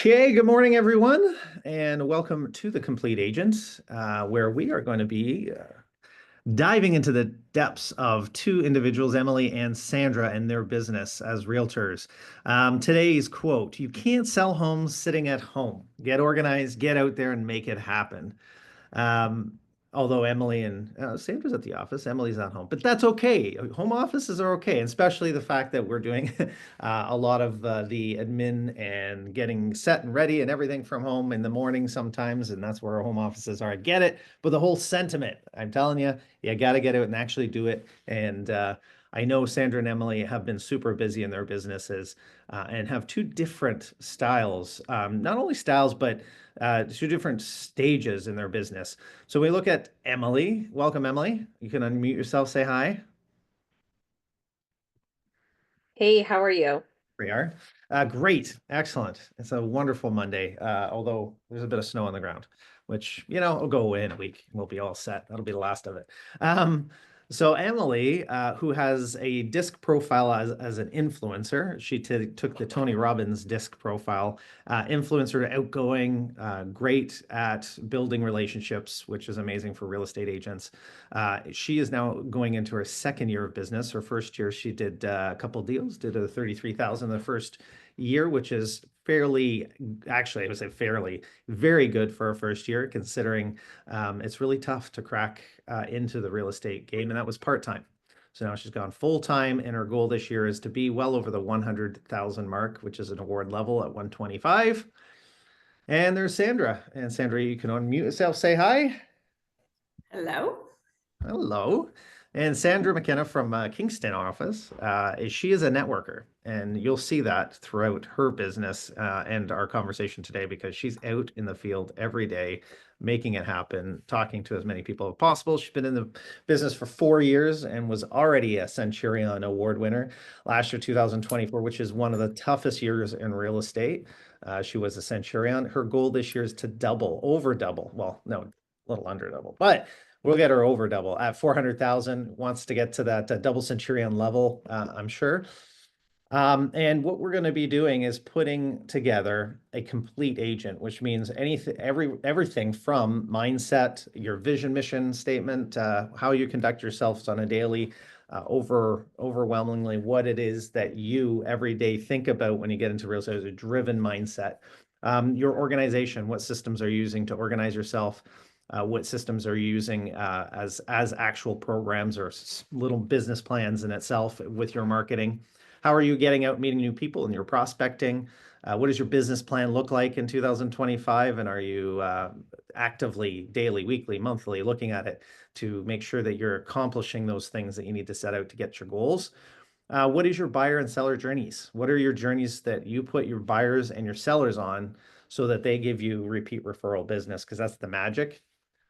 Okay, good morning, everyone, and welcome to The Complete Agent, where we are going to be diving into the depths of two individuals, Emily and Sandra, and their business as realtors. Today's quote: "You can't sell homes sitting at home. Get organized, get out there, and make it happen." Um, Although Emily and Sandra's at the office, Emily's at home, but that's okay. Home offices are okay, and especially the fact that we're doing a lot of the admin and getting set and ready and everything from home in the morning sometimes, and that's where our home offices are. I get it, but the whole sentiment, I'm telling you, you got to get out and actually do it. And I know Sandra and Emily have been super busy in their businesses and have two different styles, not only styles, but two different stages in their business. So we look at Emily. Welcome, Emily. You can unmute yourself, say hi. Hey, how are you? We are. Great. Excellent. It's a wonderful Monday, although there's a bit of snow on the ground, which, will go away in a week. We'll be all set. That'll be the last of it. So Emily, who has a disc profile as an influencer, she took the Tony Robbins disc profile, influencer, outgoing, great at building relationships, which is amazing for real estate agents. She is now going into her second year of business. Her first year, she did a couple deals, did a 33,000 the first year, which is fairly, actually, I would say fairly, very good for a first year, considering it's really tough to crack into the real estate game, and that was part-time. So now she's gone full-time, and her goal this year is to be well over the 100,000 mark, which is an award level at 125. And there's Sandra. And Sandra, you can unmute yourself, say hi. Hello. Hello. And Sandra McKenna from Kingston office, she is a networker, and you'll see that throughout her business and our conversation today because she's out in the field every day, making it happen, talking to as many people as possible. She's been in the business for 4 years and was already a Centurion Award winner last year, 2024, which is one of the toughest years in real estate. She was a Centurion. Her goal this year is to double, over double. Well, no, a little under double, but we'll get her over double at 400,000. Wants to get to that double Centurion level, I'm sure. And what we're going to be doing is putting together a complete agent, which means everything from mindset, your vision, mission statement, how you conduct yourselves on a daily, overwhelmingly what it is that you every day think about when you get into real estate, a driven mindset. Your organization, what systems are you using to organize yourself? What systems are you using as actual programs or little business plans in itself with your marketing? How are you getting out meeting new people in your prospecting? What does your business plan look like in 2025? And are you actively, daily, weekly, monthly looking at it to make sure that you're accomplishing those things that you need to set out to get your goals? What is your buyer and seller journeys? What are your journeys that you put your buyers and your sellers on so that they give you repeat referral business? Because that's the magic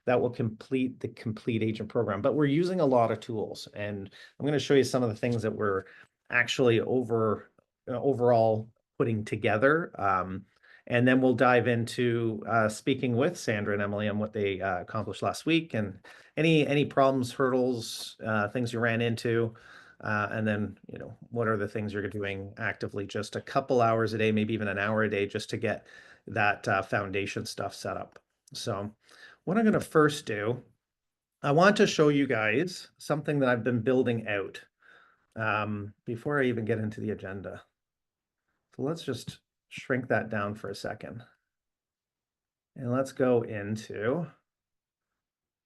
that will complete the complete agent program. But we're using a lot of tools, and I'm going to show you some of the things that we're actually overall putting together. And then we'll dive into speaking with Sandra and Emily on what they accomplished last week and any problems, hurdles, things you ran into. And then, what are the things you're doing actively just a couple hours a day, maybe even an hour a day, just to get that foundation stuff set up. So what I'm going to first do, I want to show you guys something that I've been building out before I even get into the agenda. So let's just shrink that down for a second. And let's go into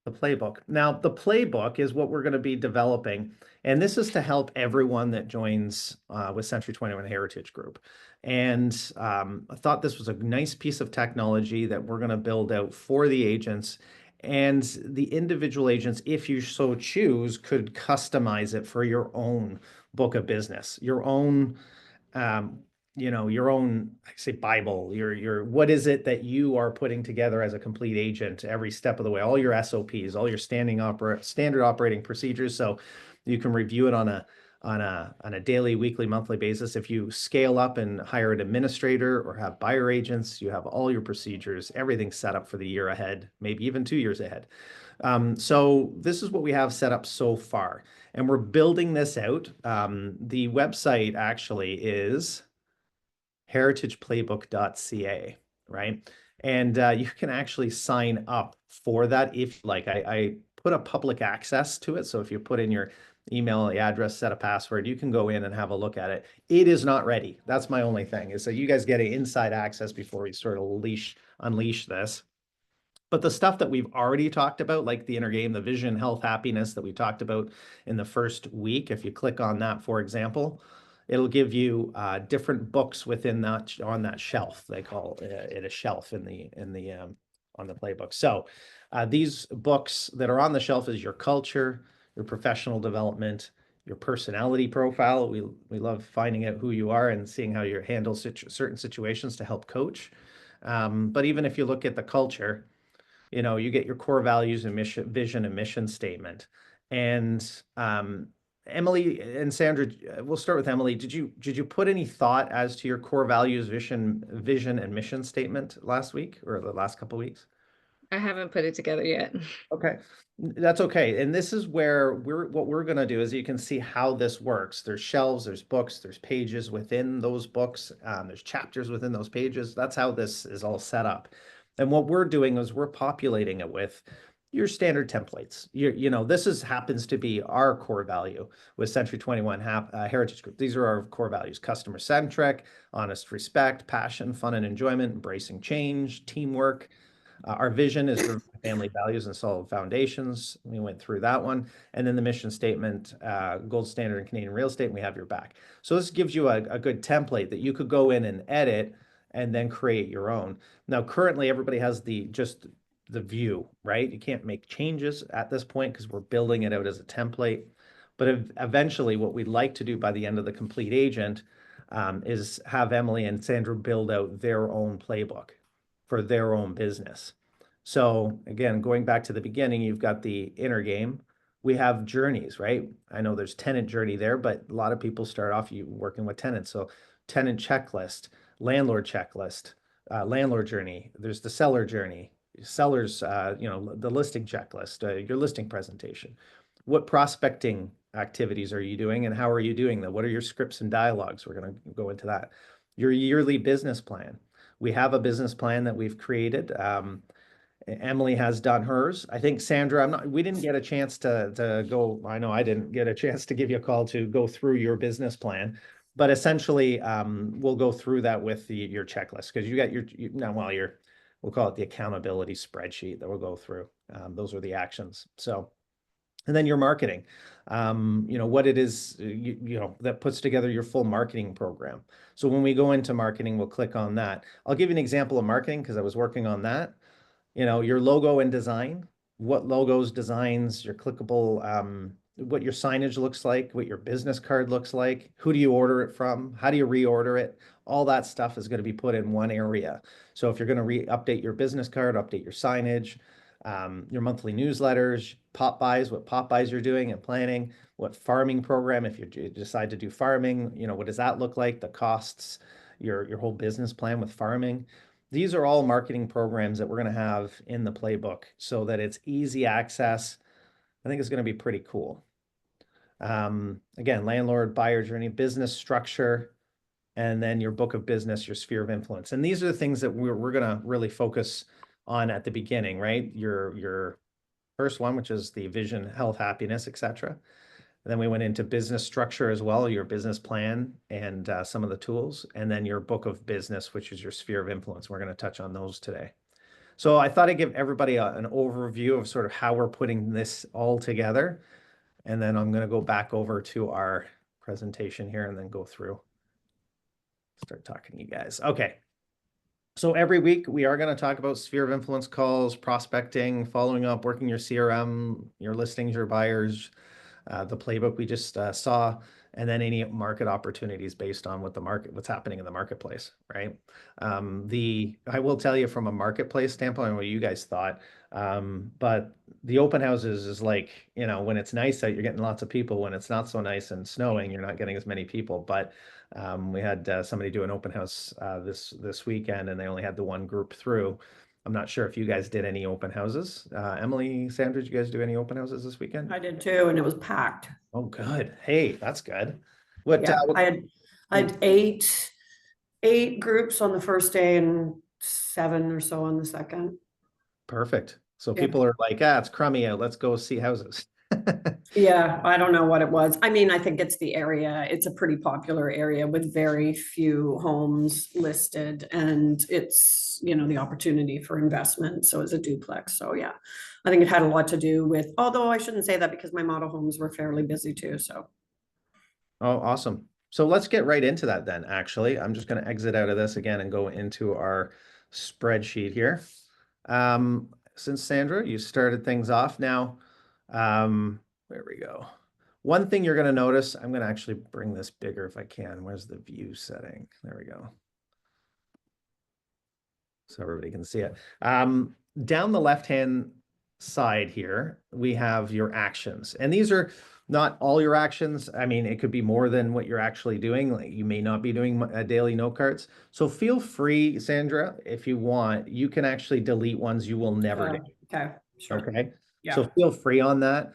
the playbook. Now, the playbook is what we're going to be developing, and this is to help everyone that joins with Century 21 Heritage Group. And I thought this was a nice piece of technology that we're going to build out for the agents. And the individual agents, if you so choose, could customize it for your own book of business, your own your own, I say, Bible, your what is it that you are putting together as a complete agent every step of the way, all your SOPs, all your standard operating procedures, so you can review it on a daily, weekly, monthly basis. If you scale up and hire an administrator or have buyer agents, you have all your procedures, everything set up for the year ahead, maybe even 2 years ahead. So this is what we have set up so far, and we're building this out. The website actually is heritageplaybook.ca, right? And you can actually sign up for that if you like. I put a public access to it. So if you put in your email address, set a password, you can go in and have a look at it. It is not ready. That's my only thing, is that you guys get inside access before we sort of unleash this. But the stuff that we've already talked about, like the inner game, the vision, health, happiness that we talked about in the first week, if you click on that, for example, it'll give you different books within that on that shelf. They call it a shelf in the on the playbook. So these books that are on the shelf is your culture, your professional development, your personality profile. We love finding out who you are and seeing how you handle certain situations to help coach. But even if you look at the culture, you get your core values and mission, vision and mission statement. And Emily and Sandra, we'll start with Emily. Did you put any thought as to your core values, vision and mission statement last week or the last couple of weeks? I haven't put it together yet. Okay, that's okay. And this is where what we're going to do is you can see how this works. There's shelves, there's books, there's pages within those books, there's chapters within those pages. That's how this is all set up. And what we're doing is we're populating it with your standard templates. This happens to be our core value with Century 21 Heritage Group. These are our core values: customer centric, honest respect, passion, fun and enjoyment, embracing change, teamwork. Our vision is driven by family values and solid foundations. We went through that one. And then the mission statement, gold standard in Canadian real estate, and we have your back. So this gives you a good template that you could go in and edit and then create your own. Now, currently, everybody has just the view, right? You can't make changes at this point because we're building it out as a template. But eventually, what we'd like to do by the end of the complete agent is have Emily and Sandra build out their own playbook for their own business. So again, going back to the beginning, you've got the inner game. We have journeys, right? I know there's tenant journey there, but a lot of people start off working with tenants. So tenant checklist, landlord checklist, landlord journey. There's the seller journey, sellers, the listing checklist, your listing presentation. What prospecting activities are you doing and how are you doing them? What are your scripts and dialogues? We're going to go into that. Your yearly business plan. We have a business plan that we've created. Emily has done hers. I think Sandra, we didn't get a chance to go. I know I didn't get a chance to give you a call to go through your business plan, but essentially, we'll go through that with your checklist because you got we'll call it the accountability spreadsheet that we'll go through. Those are the actions. So, and then your marketing, what it is, that puts together your full marketing program. So when we go into marketing, we'll click on that. I'll give you an example of marketing because I was working on that. Your logo and design, what logos, designs, your clickable, what your signage looks like, what your business card looks like, who do you order it from, how do you reorder it? All that stuff is going to be put in one area. So if you're going to update your business card, update your signage, your monthly newsletters, pop buys, what pop buys you're doing and planning, what farming program, if you decide to do farming, what does that look like, the costs, your whole business plan with farming. These are all marketing programs that we're going to have in the playbook so that it's easy access. I think it's going to be pretty cool. Again, landlord, buyer journey, business structure, and then your book of business, your sphere of influence. And these are the things that we're going to really focus on at the beginning, right? Your first one, which is the vision, health, happiness, etc. Then we went into business structure as well, your business plan and some of the tools, and then your book of business, which is your sphere of influence. We're going to touch on those today. So I thought I'd give everybody an overview of sort of how we're putting this all together. And then I'm going to go back over to our presentation here and then go through, start talking to you guys. Okay. So every week we are going to talk about sphere of influence calls, prospecting, following up, working your CRM, your listings, your buyers, the playbook we just saw, and then any market opportunities based on what's happening in the marketplace, right? I will tell you from a marketplace standpoint what you guys thought, but the open houses is like, when it's nice out, you're getting lots of people. When it's not so nice and snowing, you're not getting as many people. But we had somebody do an open house this weekend, and they only had the one group through. I'm not sure if you guys did any open houses. Emily, Sandra, did you guys do any open houses this weekend? I did too, and it was packed. Oh, good. Hey, that's good. What? Yeah, I had 8 8 groups on the first day and 7 or so on the second. Perfect. So Yeah. people are like, ah, it's crummy out. Let's go see houses. Yeah, I don't know what it was. I mean, I think it's the area. It's a pretty popular area with very few homes listed, and it's, the opportunity for investment. So it's a duplex. So yeah, I think it had a lot to do with, although I shouldn't say that because my model homes were fairly busy too. So Oh, awesome. So let's get right into that then, actually. I'm just going to exit out of this again and go into our spreadsheet here. Since Sandra, you started things off now. There we go. One thing you're going to notice, I'm going to actually bring this bigger if I can. Where's the view setting? There we go. So everybody can see it. Down the left-hand side here, we have your actions. And these are not all your actions. I mean, it could be more than what you're actually doing. Like you may not be doing daily note cards. So feel free, Sandra, if you want, you can actually delete ones you will never do. okay, sure. Okay. Yeah. So feel free on that.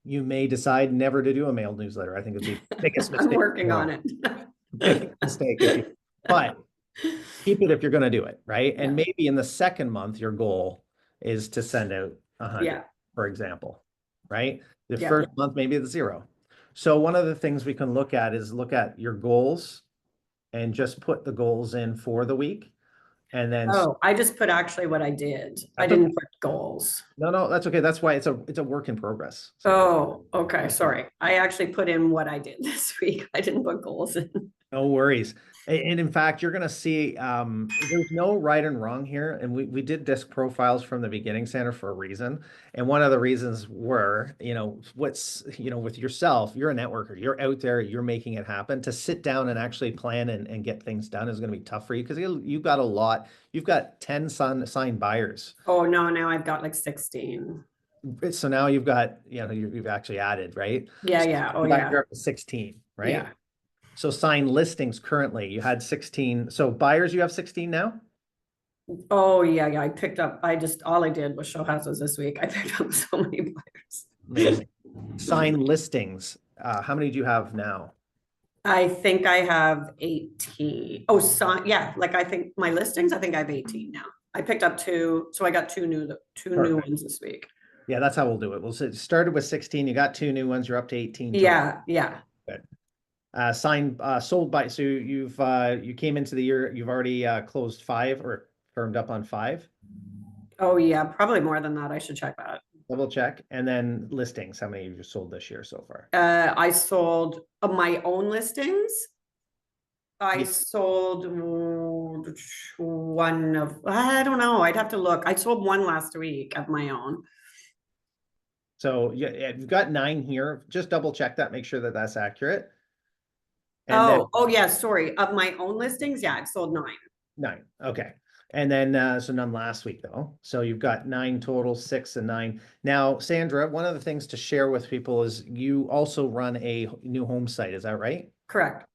You may decide never to do a mailed newsletter. I think it'd be the biggest mistake. I'm working on it. Biggest mistake if you, but keep it if you're going to do it, right? And Yeah. maybe in the second month, your goal is to send out 100, Yeah. for example, right? The Yeah. first month, maybe it's 0. So one of the things we can look at is look at your goals and just put the goals in for the week. And then, Oh, I just put actually what I did. I That's didn't put goals. no, that's okay. That's why it's a work in progress. So Oh, okay, sorry. I actually put in what I did this week. I didn't put goals in. no worries. And in fact, you're going to see there's no right and wrong here. And we did disc profiles from the beginning, Sandra, for a reason. And one of the reasons were, with yourself, you're a networker, you're out there, you're making it happen. To sit down and actually plan and get things done is going to be tough for you because you've got a lot. You've got 10 signed buyers. Oh, no, now I've got like 16. So now you've got, you've actually added, right? Yeah, So yeah. Oh, yeah. you're up to 16, right? Yeah. So signed listings currently, you had 16. So buyers, you have 16 now? Oh, yeah, yeah. All I did was show houses this week. I picked up so many buyers. Amazing. Signed listings, how many do you have now? I think I have 18. Oh, yeah. Like I think my listings, I think I have 18 now. I picked up 2, so I got two new Perfect. ones this week. Yeah, that's how we'll do it. We'll say started with 16, you got 2 new ones, you're up to 18 total. Yeah, yeah. Good. Sold by, so you came into the year, you've already closed 5 or firmed up on 5. Oh, yeah, probably more than that. I should check that. Double check. And then listings, how many have you sold this year so far? I sold my own listings. I Yeah. sold one of, I don't know. I'd have to look. I sold one last week of my own. So yeah, you've got 9 here. Just double check that, make sure that that's accurate. And Oh, yeah, sorry. Of my own listings, yeah, I've sold 9. 9. Okay. And then, so none last week though. So you've got 9 total, 6 and 9. Now, Sandra, one of the things to share with people is you also run a new home site. Is that right? Correct.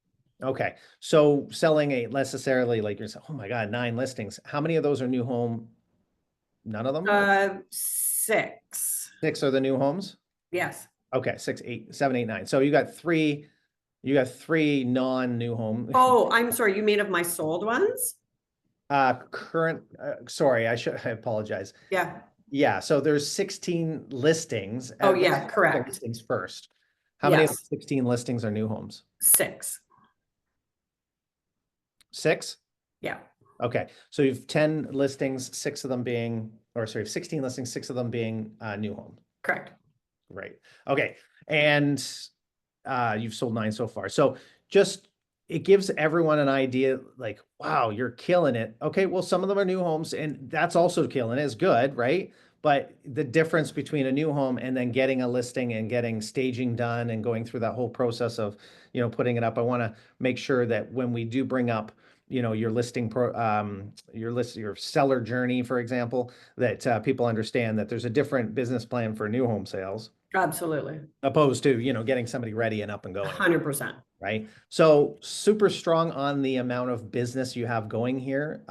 Okay. So selling a necessarily like you're saying, oh my God, 9 listings. How many of those are new home? None of them? 6. 6 are the new homes? Yes. Okay. 6, 8, 7, 8, 9. So you got 3 non-new home. Oh, I'm sorry. You mean of my sold ones? Sorry, I apologize. Yeah. Yeah, so there's 16 listings. Oh, Let's yeah, talk about correct. listings first. How many of the Yes. 16 listings are new homes? 6. 6? Yeah. Okay, so you've 10 listings, 6 of them being, or sorry, 16 listings, 6 of them being new home. Correct. Right. Okay, and you've sold 9 so far. So just it gives everyone an idea like, wow, you're killing it. Okay, well, some of them are new homes and that's also killing it. It's good, right? But the difference between a new home and then getting a listing and getting staging done and going through that whole process of, putting it up, I want to make sure that when we do bring up, your listing your seller journey, for example, that people understand that there's a different business plan for new home sales Absolutely. opposed to, getting somebody ready and up and going. 100%. Right. So super strong on the amount of business you have going here.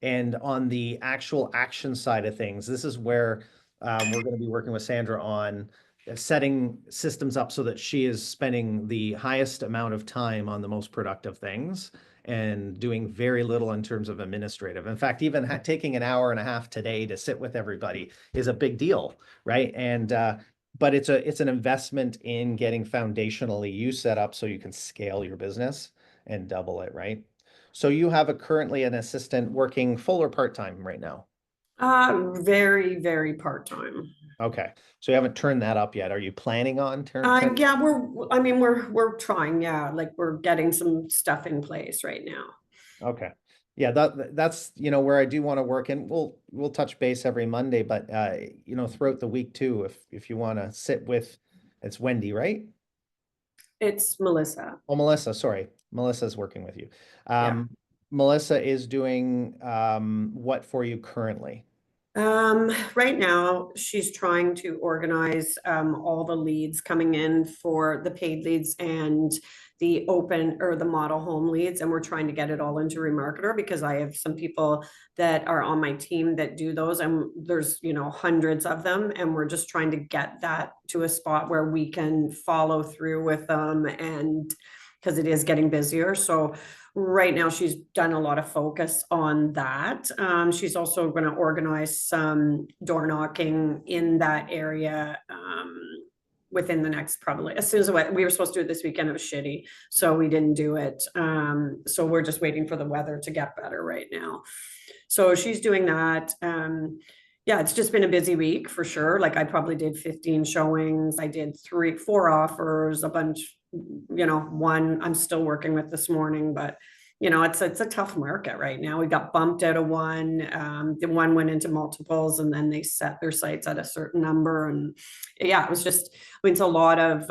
And on the actual action side of things, this is where we're going to be working with Sandra on setting systems up so that she is spending the highest amount of time on the most productive things and doing very little in terms of administrative. In fact, even taking an hour and a half today to sit with everybody is a big deal, right? And but it's an investment in getting foundationally you set up so you can scale your business and double it, right? So you have currently an assistant working full or part-time right now? Very, very part-time. Okay, so you haven't turned that up yet. Are you planning on turning? Yeah, we're trying, yeah, like we're getting some stuff in place right now. Okay. Yeah, that's where I do want to work, and we'll touch base every Monday, but throughout the week too, if you want to sit with, it's Wendy, right? It's Melissa. Oh, Melissa, sorry. Melissa's working with you. Yeah. Melissa is doing what for you currently? Right now, she's trying to organize all the leads coming in for the paid leads and the open or the model home leads, and we're trying to get it all into Remarketer because I have some people that are on my team that do those, and there's hundreds of them, and we're just trying to get that to a spot where we can follow through with them, and because it is getting busier. So right now she's done a lot of focus on that. She's also going to organize some door knocking in that area within the next, probably as soon as we were supposed to do it this weekend. It was shitty, so we didn't do it. So we're just waiting for the weather to get better right now. So she's doing that. Yeah, it's just been a busy week for sure. Like I probably did 15 showings. I did 4 offers, a bunch, one I'm still working with this morning, but it's a tough market right now. We got bumped out of one. The one went into multiples, and then they set their sights at a certain number. And yeah, it was just, it's a lot of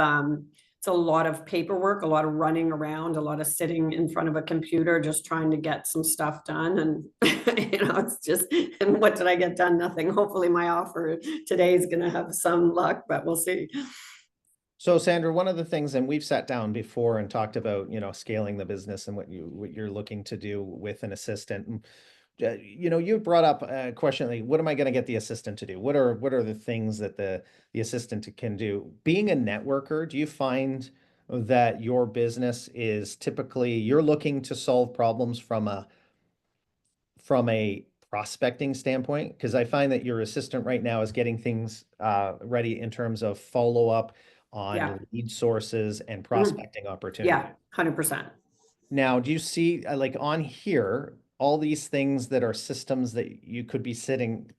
paperwork, a lot of running around, a lot of sitting in front of a computer, just trying to get some stuff done. And it's just, and what did I get done? Nothing. Hopefully my offer today is going to have some luck, but we'll see. So Sandra, one of the things, and we've sat down before and talked about, scaling the business and what you're looking to do with an assistant. You brought up a question like, what am I going to get the assistant to do? What are the things that the assistant can do? Being a networker, do you find that your business is typically you're looking to solve problems from a prospecting standpoint? Because I find that your assistant right now is getting things ready in terms of follow-up on lead sources and prospecting opportunities. Yeah, 100%. Now, do you see like on here all these things that are systems that you could be setting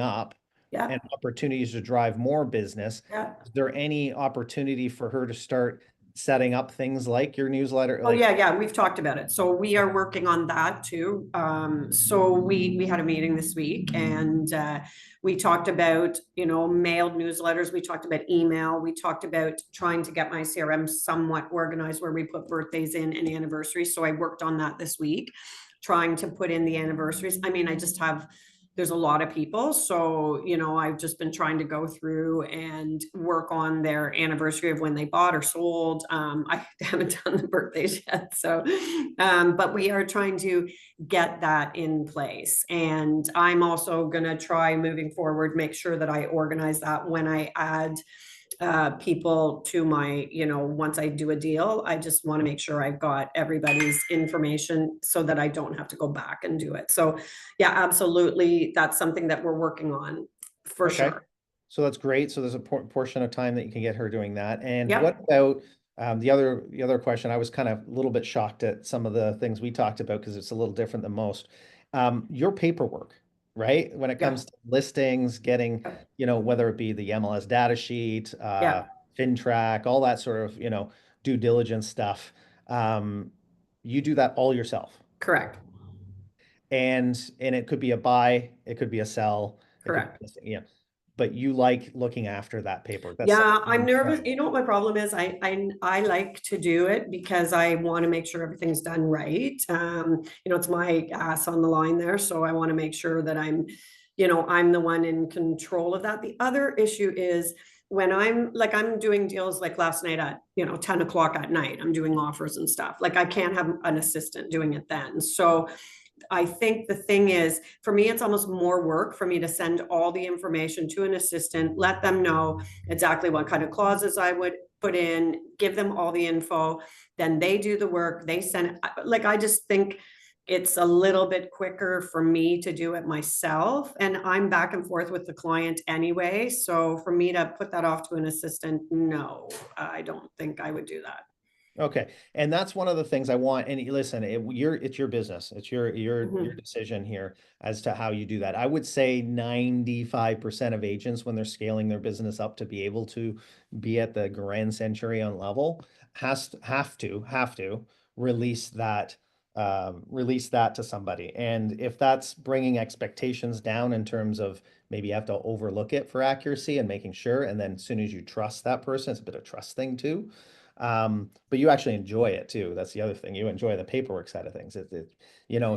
up and opportunities to drive more business? Is there any opportunity for her to start setting up things like your newsletter? Oh, yeah, we've talked about it. So we are working on that too. So we had a meeting this week, and we talked about, mailed newsletters. We talked about email. We talked about trying to get my CRM somewhat organized where we put birthdays in and anniversaries. So I worked on that this week, trying to put in the anniversaries. I mean, there's a lot of people. So, I've just been trying to go through and work on their anniversary of when they bought or sold. I haven't done the birthdays yet. So, but we are trying to get that in place. And I'm also going to try moving forward, make sure that I organize that when I add people to my, once I do a deal, I just want to make sure I've got everybody's information so that I don't have to go back and do it. So yeah, absolutely. That's something that we're working on for sure. So that's great. So there's a portion of time that you can get her doing that. And what about the other question? I was kind of a little bit shocked at some of the things we talked about because it's a little different than most. Your paperwork, right? When it comes to listings, getting, whether it be the MLS data sheet, FinTrack, all that sort of, due diligence stuff. You do that all yourself. Correct. And it could be a buy, it could be a sell. Correct. But you like looking after that paper. I'm nervous. You know what my problem is? I like to do it because I want to make sure everything's done right. It's my ass on the line there. So I want to make sure that I'm the one in control of that. The other issue is when I'm doing deals like last night at, 10 o'clock at night, I'm doing offers and stuff. Like I can't have an assistant doing it then. So I think the thing is, for me, it's almost more work for me to send all the information to an assistant, let them know exactly what kind of clauses I would put in, give them all the info, then they do the work, they send it. Like, I just think it's a little bit quicker for me to do it myself, and I'm back and forth with the client anyway. So for me to put that off to an assistant, no, I don't think I would do that. Okay, and that's one of the things I want. And listen, it's your business. It's your Mhm. decision here as to how you do that. I would say 95% of agents, when they're scaling their business up to be able to be at the Grand Centurion level, have to release that to somebody. And if that's bringing expectations down in terms of maybe you have to overlook it for accuracy and making sure, and then as soon as you trust that person, it's a bit of trust thing too. But you actually enjoy it too. That's the other thing. You enjoy the paperwork side of things.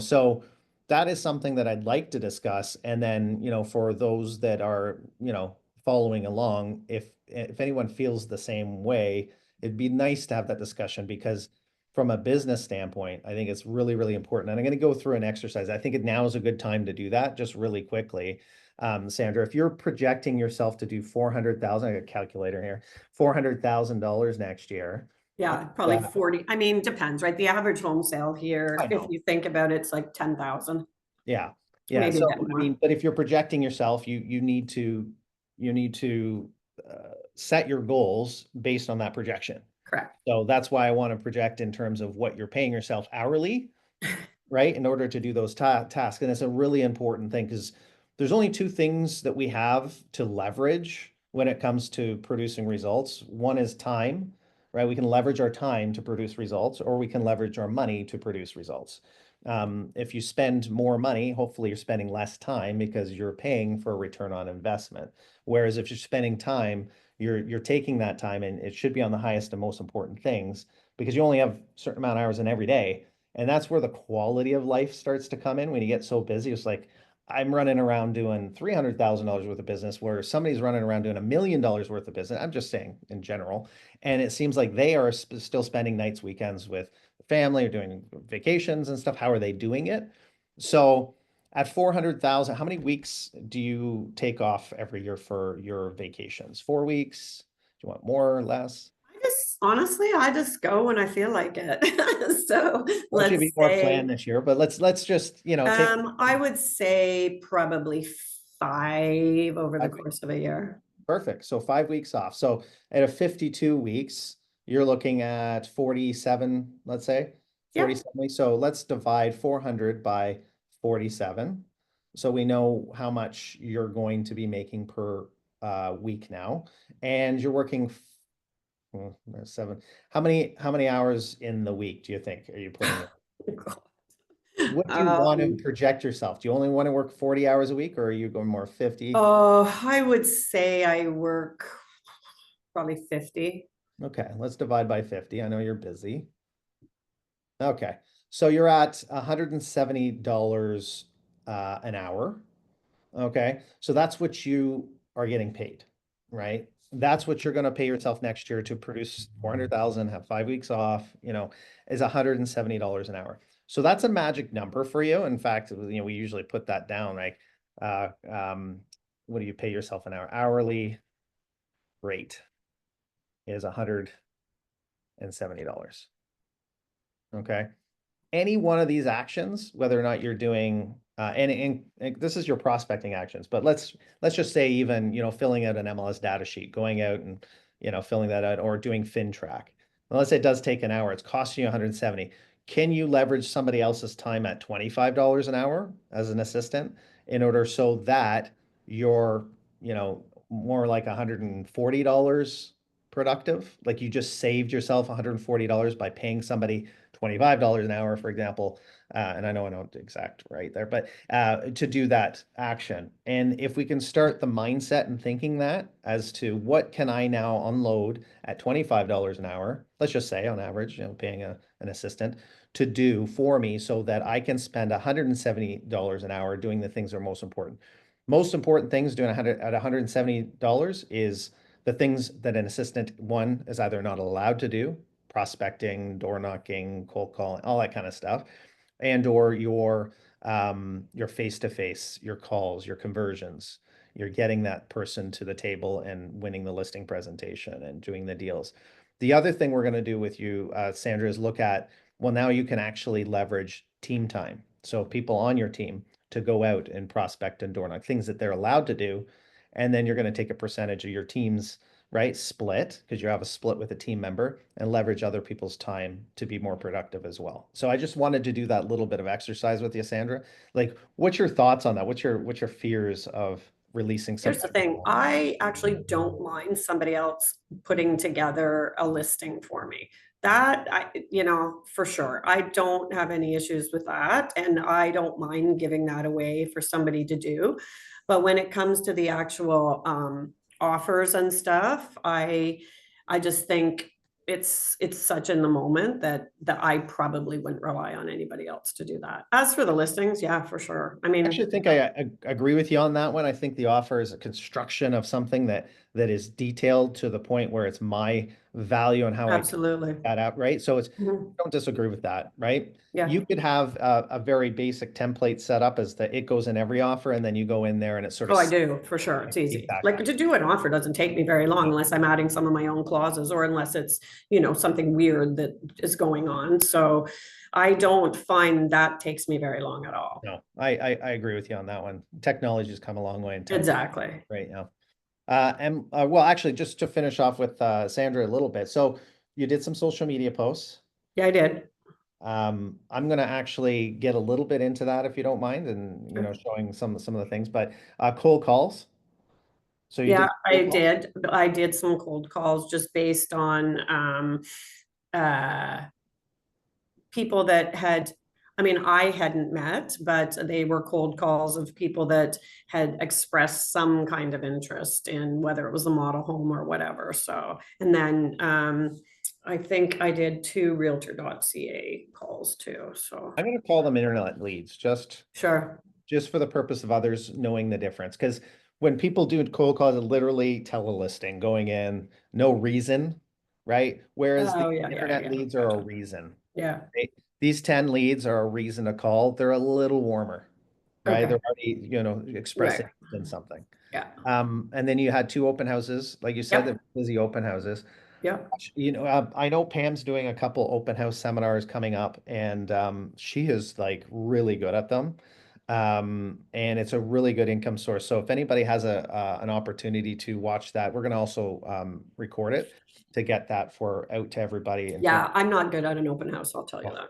So that is something that I'd like to discuss. And then, for those that are, following along, if anyone feels the same way, it'd be nice to have that discussion because from a business standpoint, I think it's really, really important. And I'm going to go through an exercise. I think now is a good time to do that just really quickly. Sandra, if you're projecting yourself to do 400,000, I got a calculator here, $400,000 next year. Yeah, probably 40. I mean, depends, right? The average home sale here, I if know. you think about it, it's like 10,000, Yeah. Yeah. maybe a So, bit I more. mean, but if you're projecting yourself, you need to set your goals based on that projection. Correct. So that's why I want to project in terms of what you're paying yourself hourly, right? In order to do those tasks. And it's a really important thing because there's only two things that we have to leverage when it comes to producing results. One is time, right? We can leverage our time to produce results, or we can leverage our money to produce results. If you spend more money, hopefully you're spending less time because you're paying for a return on investment. Whereas if you're spending time, you're taking that time and it should be on the highest and most important things because you only have a certain amount of hours in every day. And that's where the quality of life starts to come in when you get so busy. It's like I'm running around doing $300,000 worth of business where somebody's running around doing $1 million worth of business. I'm just saying in general. And it seems like they are still spending nights, weekends with family or doing vacations and stuff. How are they doing it? So at 400,000, how many weeks do you take off every year for your vacations? 4 weeks? Do you want more or less? Honestly, I just go when I feel like it. So I want you to let's be more say, planned this year, but let's just, take I would say probably 5 over the 5 weeks. course of a year. Perfect. So 5 weeks off. So at a 52 weeks, you're looking at 47, let's say, Yep. 47 weeks. So let's divide 400 by 47. So we know how much you're going to be making per week now. And you're working seven. How many hours in the week do you think are you putting in? What do you want to Um, project yourself? Do you only want to work 40 hours a week or are you going more 50? I would say I work probably 50. Okay, let's divide by 50. I know you're busy. Okay, so you're at $170 an hour. Okay, so that's what you are getting paid, right? That's what you're going to pay yourself next year to produce 400,000, have 5 weeks off, is $170 an hour. So that's a magic number for you. In fact, we usually put that down, right? Uh, um, what do you pay yourself an hour? Hourly rate is $170. Okay. Any one of these actions, whether or not you're doing and this is your prospecting actions, but let's just say even filling out an MLS data sheet, going out and filling that out, or doing FinTrack. Well, let's say it does take an hour, it's costing you 170. Can you leverage somebody else's time at $25 an hour as an assistant in order so that you're more like $140 productive? Like you just saved yourself $140 by paying somebody $25 an hour, for example, and I know I don't exact right there, but to do that action. And if we can start the mindset and thinking that as to what can I now unload at $25 an hour, let's just say on average, paying an assistant to do for me so that I can spend $170 an hour doing the things that are most important. Most important things doing 100 at $170 is the things that an assistant, one, is either not allowed to do, prospecting, door knocking, cold calling, all that kind of stuff, and or your your face-to-face, your calls, your conversions. You're getting that person to the table and winning the listing presentation and doing the deals. The other thing we're going to do with you, Sandra, is look at, well, now you can actually leverage team time. So people on your team to go out and prospect and door knock, things that they're allowed to do. And then you're going to take a percentage of your team's, right, split, because you have a split with a team member, and leverage other people's time to be more productive as well. So I just wanted to do that little bit of exercise with you, Sandra. Like, what's your thoughts on that? What's your fears of releasing Here's the something? thing, I actually don't mind somebody else putting together a listing for me. That for sure. I don't have any issues with that. And I don't mind giving that away for somebody to do. But when it comes to the actual offers and stuff, I just think it's such in the moment that I probably wouldn't rely on anybody else to do that. As for the listings, yeah, for sure. I I mean, actually think I agree with you on that one. I think the offer is a construction of something that is detailed to the point where it's my value and how I absolutely. that out, right? So it's, Mhm. don't disagree with that, right? Yeah. You could have a very basic template set up as the, it goes in every offer, and then you go in there and it's sort Oh, of I do, for sure. It's easy. feedback. Like to do an offer doesn't take me very long unless I'm adding some of my own clauses or unless it's, something weird that is going on. So I don't find that takes me very long at all. No, I agree with you on that one. Technology's come a long way in template Exactly. right now. Well, actually, just to finish off with Sandra a little bit. So you did some social media posts. Yeah, I did. I'm gonna actually get a little bit into that if you don't mind, and showing some of the things. But cold calls. So you Yeah, did I cold calls? did. I did some cold calls just based on uh people that had, I mean, I hadn't met, but they were cold calls of people that had expressed some kind of interest in whether it was a model home or whatever. So, and then I think I did 2 realtor.ca calls too. So I'm gonna call them internet leads, sure. just for the purpose of others knowing the difference. Because when people do cold calls, it literally tell a listing going in, no reason, right? Whereas the Oh yeah, yeah, internet yeah. leads are a Gotcha. reason. Yeah. Right? These 10 leads are a reason to call. They're a little warmer, right? Okay. They're already, Right. expressing in something. Yeah. And then you had 2 open houses, like you said, they're Yep. busy open houses. Yep. I know Pam's doing a couple open house seminars coming up, and she is like really good at them. And it's a really good income source. So if anybody has an opportunity to watch that, we're going to also record it to get that for out to everybody in terms Yeah, I'm not good at an open house, I'll tell you of, that.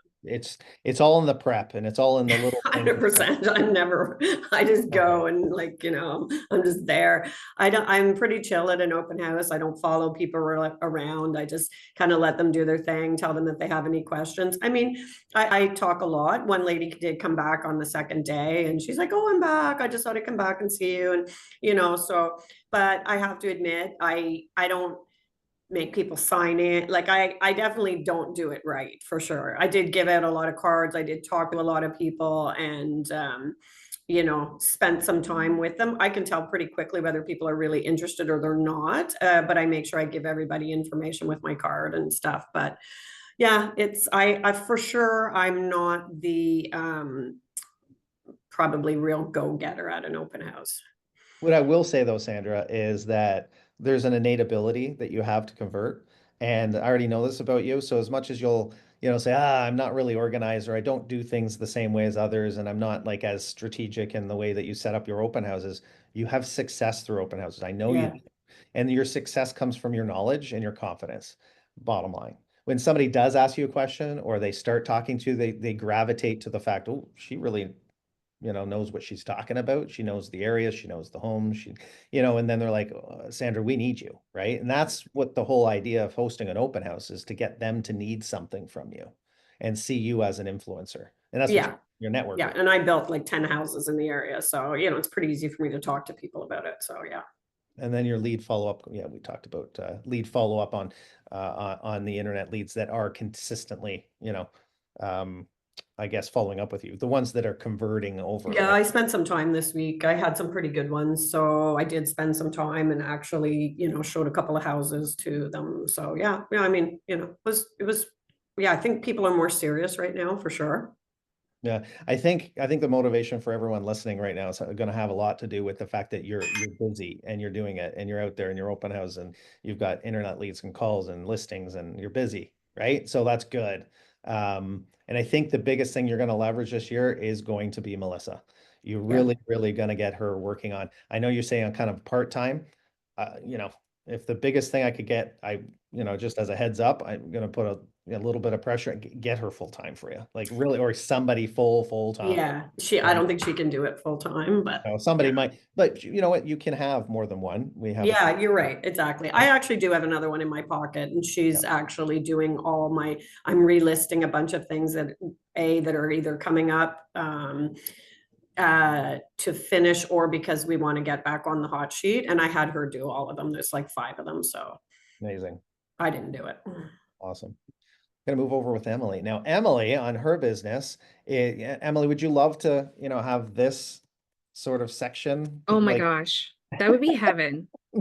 it's all in the prep, and it's all in the little things. 100%. I just go and like, I'm just there. I'm pretty chill at an open house. I don't follow people around. I just kind of let them do their thing, tell them if they have any questions. I mean, I talk a lot. One lady did come back on the second day and she's like, oh, I'm back. I just thought I'd come back and see you. And, so, but I have to admit, I don't make people sign it. Like I definitely don't do it right for sure. I did give out a lot of cards. I did talk to a lot of people and spent some time with them. I can tell pretty quickly whether people are really interested or they're not. But I make sure I give everybody information with my card and stuff. But yeah, it's I for sure I'm not the probably real go-getter at an open house. What I will say though, Sandra, is that there's an innate ability that you have to convert. And I already know this about you. So as much as you'll, say, I'm not really organized, or I don't do things the same way as others, and I'm not like as strategic in the way that you set up your open houses, you have success through open houses. I know you Yeah. do. And your success comes from your knowledge and your confidence, bottom line. When somebody does ask you a question or they start talking to you, they gravitate to the fact, oh, she really knows what she's talking about. She knows the area, she knows the home, and then they're like, Sandra, we need you, right? And that's what the whole idea of hosting an open house is, to get them to need something from you and see you as an influencer. And that's what Yeah. your network Yeah. is. And I built like 10 houses in the area. So, it's pretty easy for me to talk to people about it. So yeah. And then your lead follow-up. Yeah, we talked about lead follow-up on the internet leads that are consistently, I guess, following up with you, the ones that are converting over, Yeah, right? I spent some time this week. I had some pretty good ones. So I did spend some time and actually, showed a couple of houses to them. So yeah, I mean, it was, yeah, I think people are more serious right now for sure. Yeah, I think the motivation for everyone listening right now is going to have a lot to do with the fact that you're busy and you're doing it and you're out there and you're open house and you've got internet leads and calls and listings and you're busy, right? So that's good. And I think the biggest thing you're going to leverage this year is going to be Melissa. You're Yeah. really going to get her working on. I know you're saying on kind of part-time. You know, if the biggest thing I could get, just as a heads up, I'm going to put a little bit of pressure and get her full time for you, like really, or somebody full time. Yeah, I Um, don't think she can do it full time, but somebody yeah. might, but you know what? You can have more than one. We have Yeah, you're right. Exactly. I actually do have another one in my pocket, and yeah, she's actually doing all my, I'm relisting a bunch of things that are either coming up to finish or because we want to get back on the hot sheet. And I had her do all of them. There's like 5 of them, so amazing, I didn't do it. awesome. Gonna move over with Emily now. Emily on her business. Emily, would you love to, have this sort of section, Oh my like, gosh, that would be heaven. I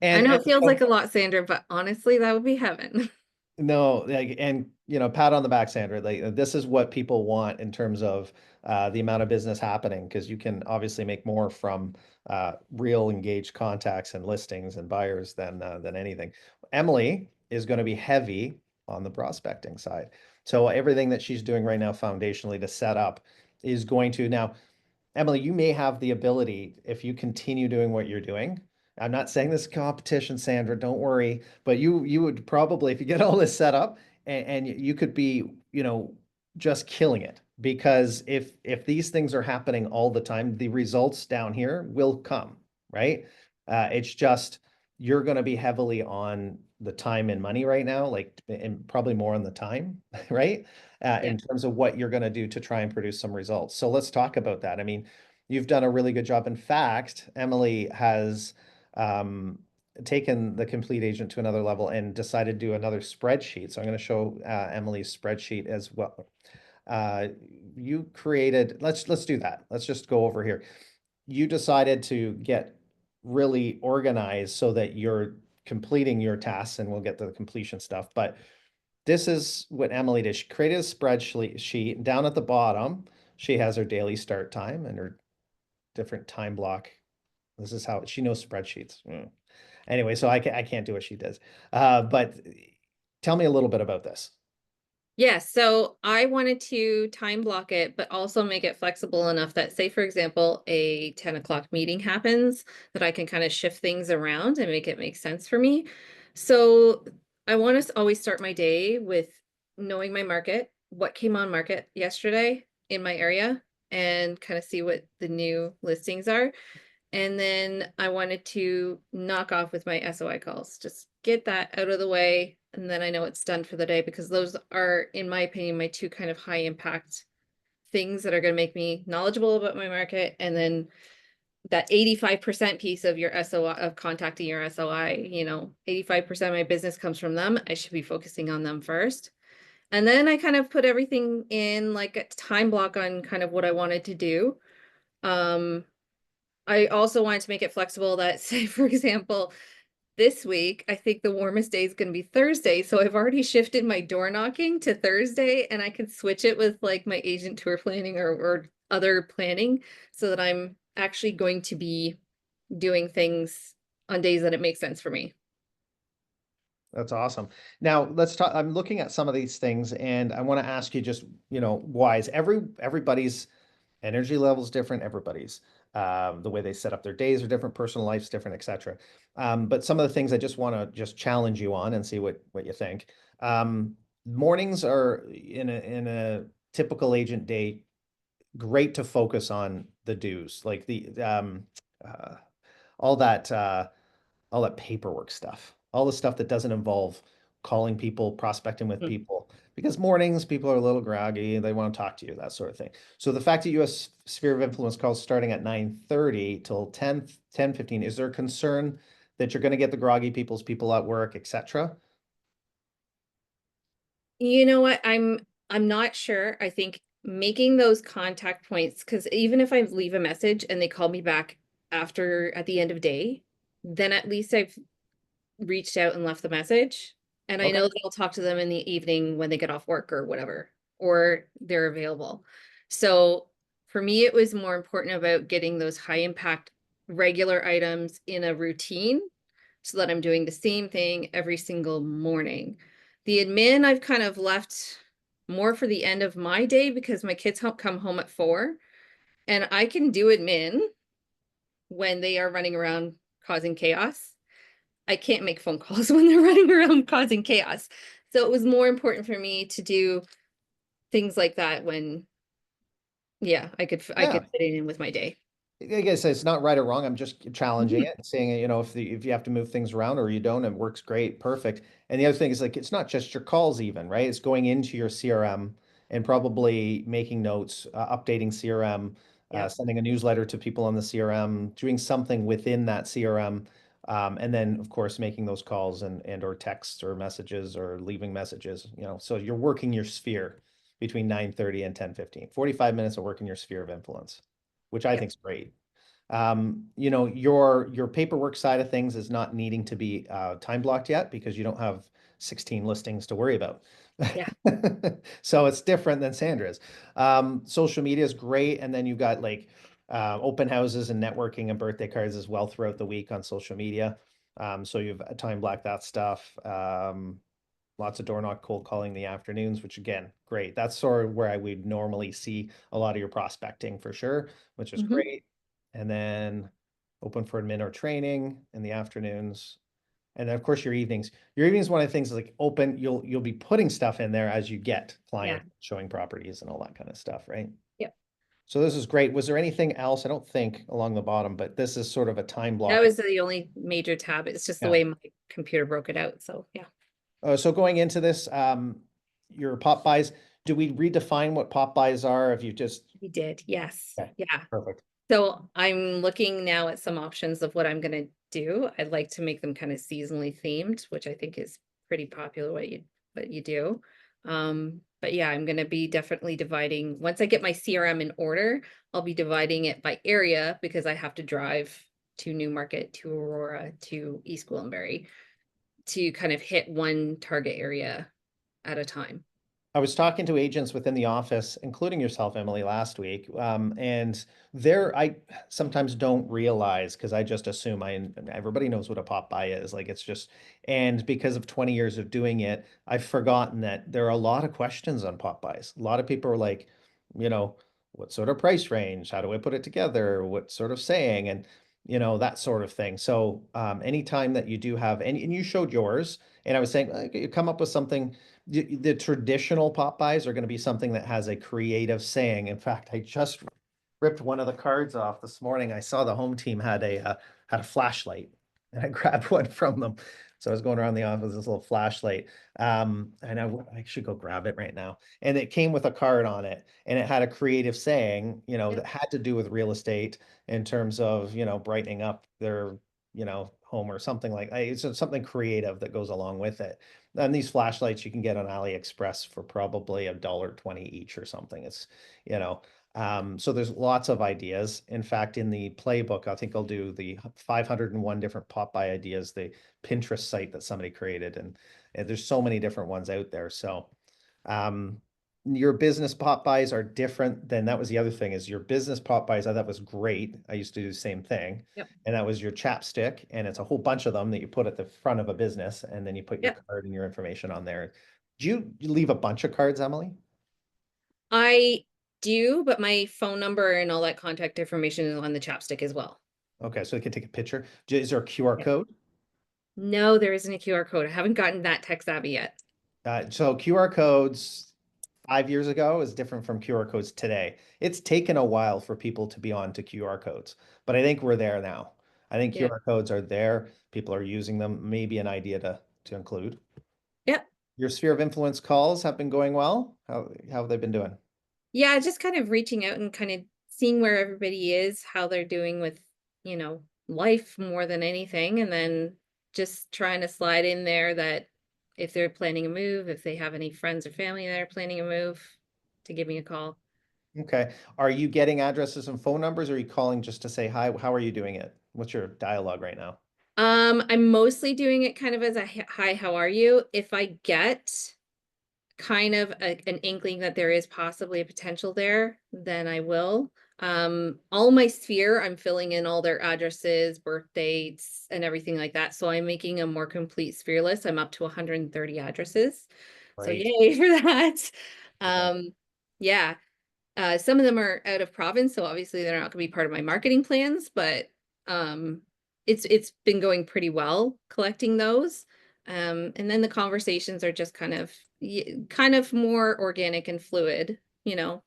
and know and it feels so like a lot, Sandra, but honestly, that would be heaven. no, like, and pat on the back, Sandra. Like this is what people want in terms of the amount of business happening, because you can obviously make more from real engaged contacts and listings and buyers than anything. Emily is going to be heavy on the prospecting side. So everything that she's doing right now foundationally to set up is going to now. Emily, you may have the ability if you continue doing what you're doing. I'm not saying this is competition, Sandra, don't worry, but you would probably, if you get all this set up, and you could be, just killing it, because if these things are happening all the time, the results down here will come, right? It's just you're going to be heavily on the time and money right now, like, and probably more on the time, right? Yeah. In terms of what you're going to do to try and produce some results. So let's talk about that. I mean, you've done a really good job. In fact, Emily has taken the complete agent to another level and decided to do another spreadsheet. So I'm going to show Emily's spreadsheet as well. You created, let's do that. Let's just go over here. You decided to get really organized so that you're completing your tasks, and we'll get to the completion stuff. But this is what Emily did. She created a spreadsheet sheet. Down at the bottom, she has her daily start time and her different time block. This is how she knows spreadsheets. Anyway, so I can't do what she does. But tell me a little bit about this. Yeah, so I wanted to time block it, but also make it flexible enough that, say, for example, a 10 o'clock meeting happens, that I can kind of shift things around and make it make sense for me. So I want to always start my day with knowing my market, what came on market yesterday in my area, and kind of see what the new listings are. And then I wanted to knock off with my SOI calls, just get that out of the way. And then I know it's done for the day, because those are, in my opinion, my two kind of high impact things that are going to make me knowledgeable about my market. And then that 85% piece of your SOI, of contacting your SOI, 85% of my business comes from them. I should be focusing on them first. And then I kind of put everything in like a time block on kind of what I wanted to do. I also wanted to make it flexible that, say, for example, this week, I think the warmest day is going to be Thursday. So I've already shifted my door knocking to Thursday, and I can switch it with like my agent tour planning or other planning, so that I'm actually going to be doing things on days that it makes sense for me. That's awesome. Now let's talk. I'm looking at some of these things, and I want to ask you just, wise. Everybody's energy level is different. Everybody's the way they set up their days are different. Personal life's different, etc. But some of the things I just want to just challenge you on and see what you think. Mornings are in a typical agent day great to focus on the do's, like uh, all that. All that paperwork stuff, all the stuff that doesn't involve calling people, prospecting with Mm. people, because mornings people are a little groggy, they want to talk to you, that sort of thing. So the fact that you have sphere of influence calls starting at 9:30 till 10:15, is there a concern that you're going to get the groggy people at work, etc.? You know what? I'm not sure. I think making those contact points, because even if I leave a message and they call me back after at the end of day, then at least I've reached out and left the message. And I Okay. know that I'll talk to them in the evening when they get off work or whatever. or they're available. So for me, it was more important about getting those high impact regular items in a routine so that I'm doing the same thing every single morning. The admin I've kind of left more for the end of my day because my kids come home at 4 and I can do admin when they are running around causing chaos. I can't make phone calls when they're running around causing chaos. So it was more important for me to do things like that when, yeah, I could Yeah. fit it in with my day. I guess it's not right or wrong. I'm just challenging Mhm. it, saying, if you have to move things around or you don't, it works great, perfect. And the other thing is like it's not just your calls even, right? It's going into your CRM and probably making notes, updating CRM, Yeah. sending a newsletter to people on the CRM, doing something within that CRM. And then of course making those calls and or texts or messages or leaving messages, so you're working your sphere between 9:30 and 10:15. 45 minutes of working your sphere of influence, which I Yeah. think is great. Your paperwork side of things is not needing to be time blocked yet because you don't have 16 listings to worry about. Yeah. So it's different than Sandra's. Social media is great, and then you've got like open houses and networking and birthday cards as well throughout the week on social media. So you've time blocked that stuff. Lots of door knock cold calling in the afternoons, which again, great. That's sort of where I would normally see a lot of your prospecting for sure, which is Mhm. great. And then open for admin or training in the afternoons. And then of course your evenings. Your evenings, one of the things is like open, you'll be putting stuff in there as you get Yeah. clients showing properties and all that kind of stuff, right? Yep. So this is great. Was there anything else? I don't think along the bottom, but this is sort of a time That block. was the only major tab. It's just the Yeah. way my computer broke it out. So yeah. So going into this, your pop buys, do we redefine what pop buys are? If you just, We did. Yes. okay, Yeah. perfect. So I'm looking now at some options of what I'm gonna do. I'd like to make them kind of seasonally themed, which I think is pretty popular what you do. But yeah, I'm gonna be definitely dividing, once I get my CRM in order, I'll be dividing it by area because I have to drive to Newmarket, to Aurora, to East Gwillimbury to kind of hit one target area at a time. I was talking to agents within the office, including yourself, Emily, last week. And I sometimes don't realize because I just assume everybody knows what a pop buy is. Like it's just, and because of 20 years of doing it, I've forgotten that there are a lot of questions on pop buys. A lot of people are like, you know, what sort of price range? How do I put it together? What sort of saying? And, that sort of thing. So anytime that you do have, and you showed yours, and I was saying, you come up with something. The traditional pop buys are going to be something that has a creative saying. In fact, I just ripped one of the cards off this morning. I saw the home team had a flashlight, and I grabbed one from them. So I was going around the office with this little flashlight. And I should go grab it right now. And it came with a card on it, and it had a creative saying, Yep. that had to do with real estate in terms of, brightening up their, home or something like it's just something creative that goes along with it. And these flashlights you can get on AliExpress for probably $1.20 each or something. It's, you know, so there's lots of ideas. In fact, in the playbook, I think I'll do the 501 different pop by ideas, the Pinterest site that somebody created. And there's so many different ones out there. So um, your business pop buys are different than that was the other thing is your business pop buys. I thought was great. I used to do the same thing. Yep. And that was your chapstick. And it's a whole bunch of them that you put at the front of a business and then you put your Yep. card and your information on there. Do you leave a bunch of cards, Emily? I do, but my phone number and all that contact information is on the chapstick as well. Okay, so you can take a picture. Is there a QR Yeah. code? No, there isn't a QR code. I haven't gotten that tech savvy yet. So QR codes 5 years ago is different from QR codes today. It's taken a while for people to be on to QR codes, but I think we're there now. I think Yeah. QR codes are there. People are using them. Maybe an idea to include. Yep. Your sphere of influence calls have been going well. How have they been doing? Yeah, just kind of reaching out and kind of seeing where everybody is, how they're doing with, life more than anything. And then just trying to slide in there that if they're planning a move, if they have any friends or family that are planning a move, to give me a call. Okay. Are you getting addresses and phone numbers, or are you calling just to say hi? How are you doing it? What's your dialogue right now? I'm mostly doing it kind of as a hi, how are you? If I get kind of an inkling that there is possibly a potential there, then I will. All my sphere, I'm filling in all their addresses, birth dates, and everything like that. So I'm making a more complete sphere list. I'm up to 130 addresses. So Great. yay for that. Okay. Yeah. Some of them are out of province, so obviously they're not gonna be part of my marketing plans, but it's been going pretty well collecting those. And then the conversations are just kind of more organic and fluid, you know.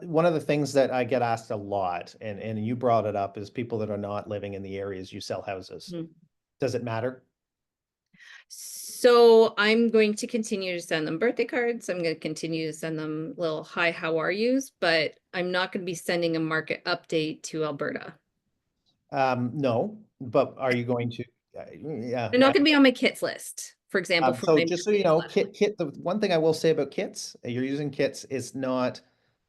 One of the things that I get asked a lot, and you brought it up, is people that are not living in the areas you sell houses. Mhm. Does it matter? So I'm going to continue to send them birthday cards. I'm going to continue to send them little hi, how are yous, but I'm not going to be sending a market update to Alberta. No, but are you going to? Yeah. They're not going to be on my kits list, for example, for So my just so you know, kit, the one thing I will say about kits, you're using kits, is not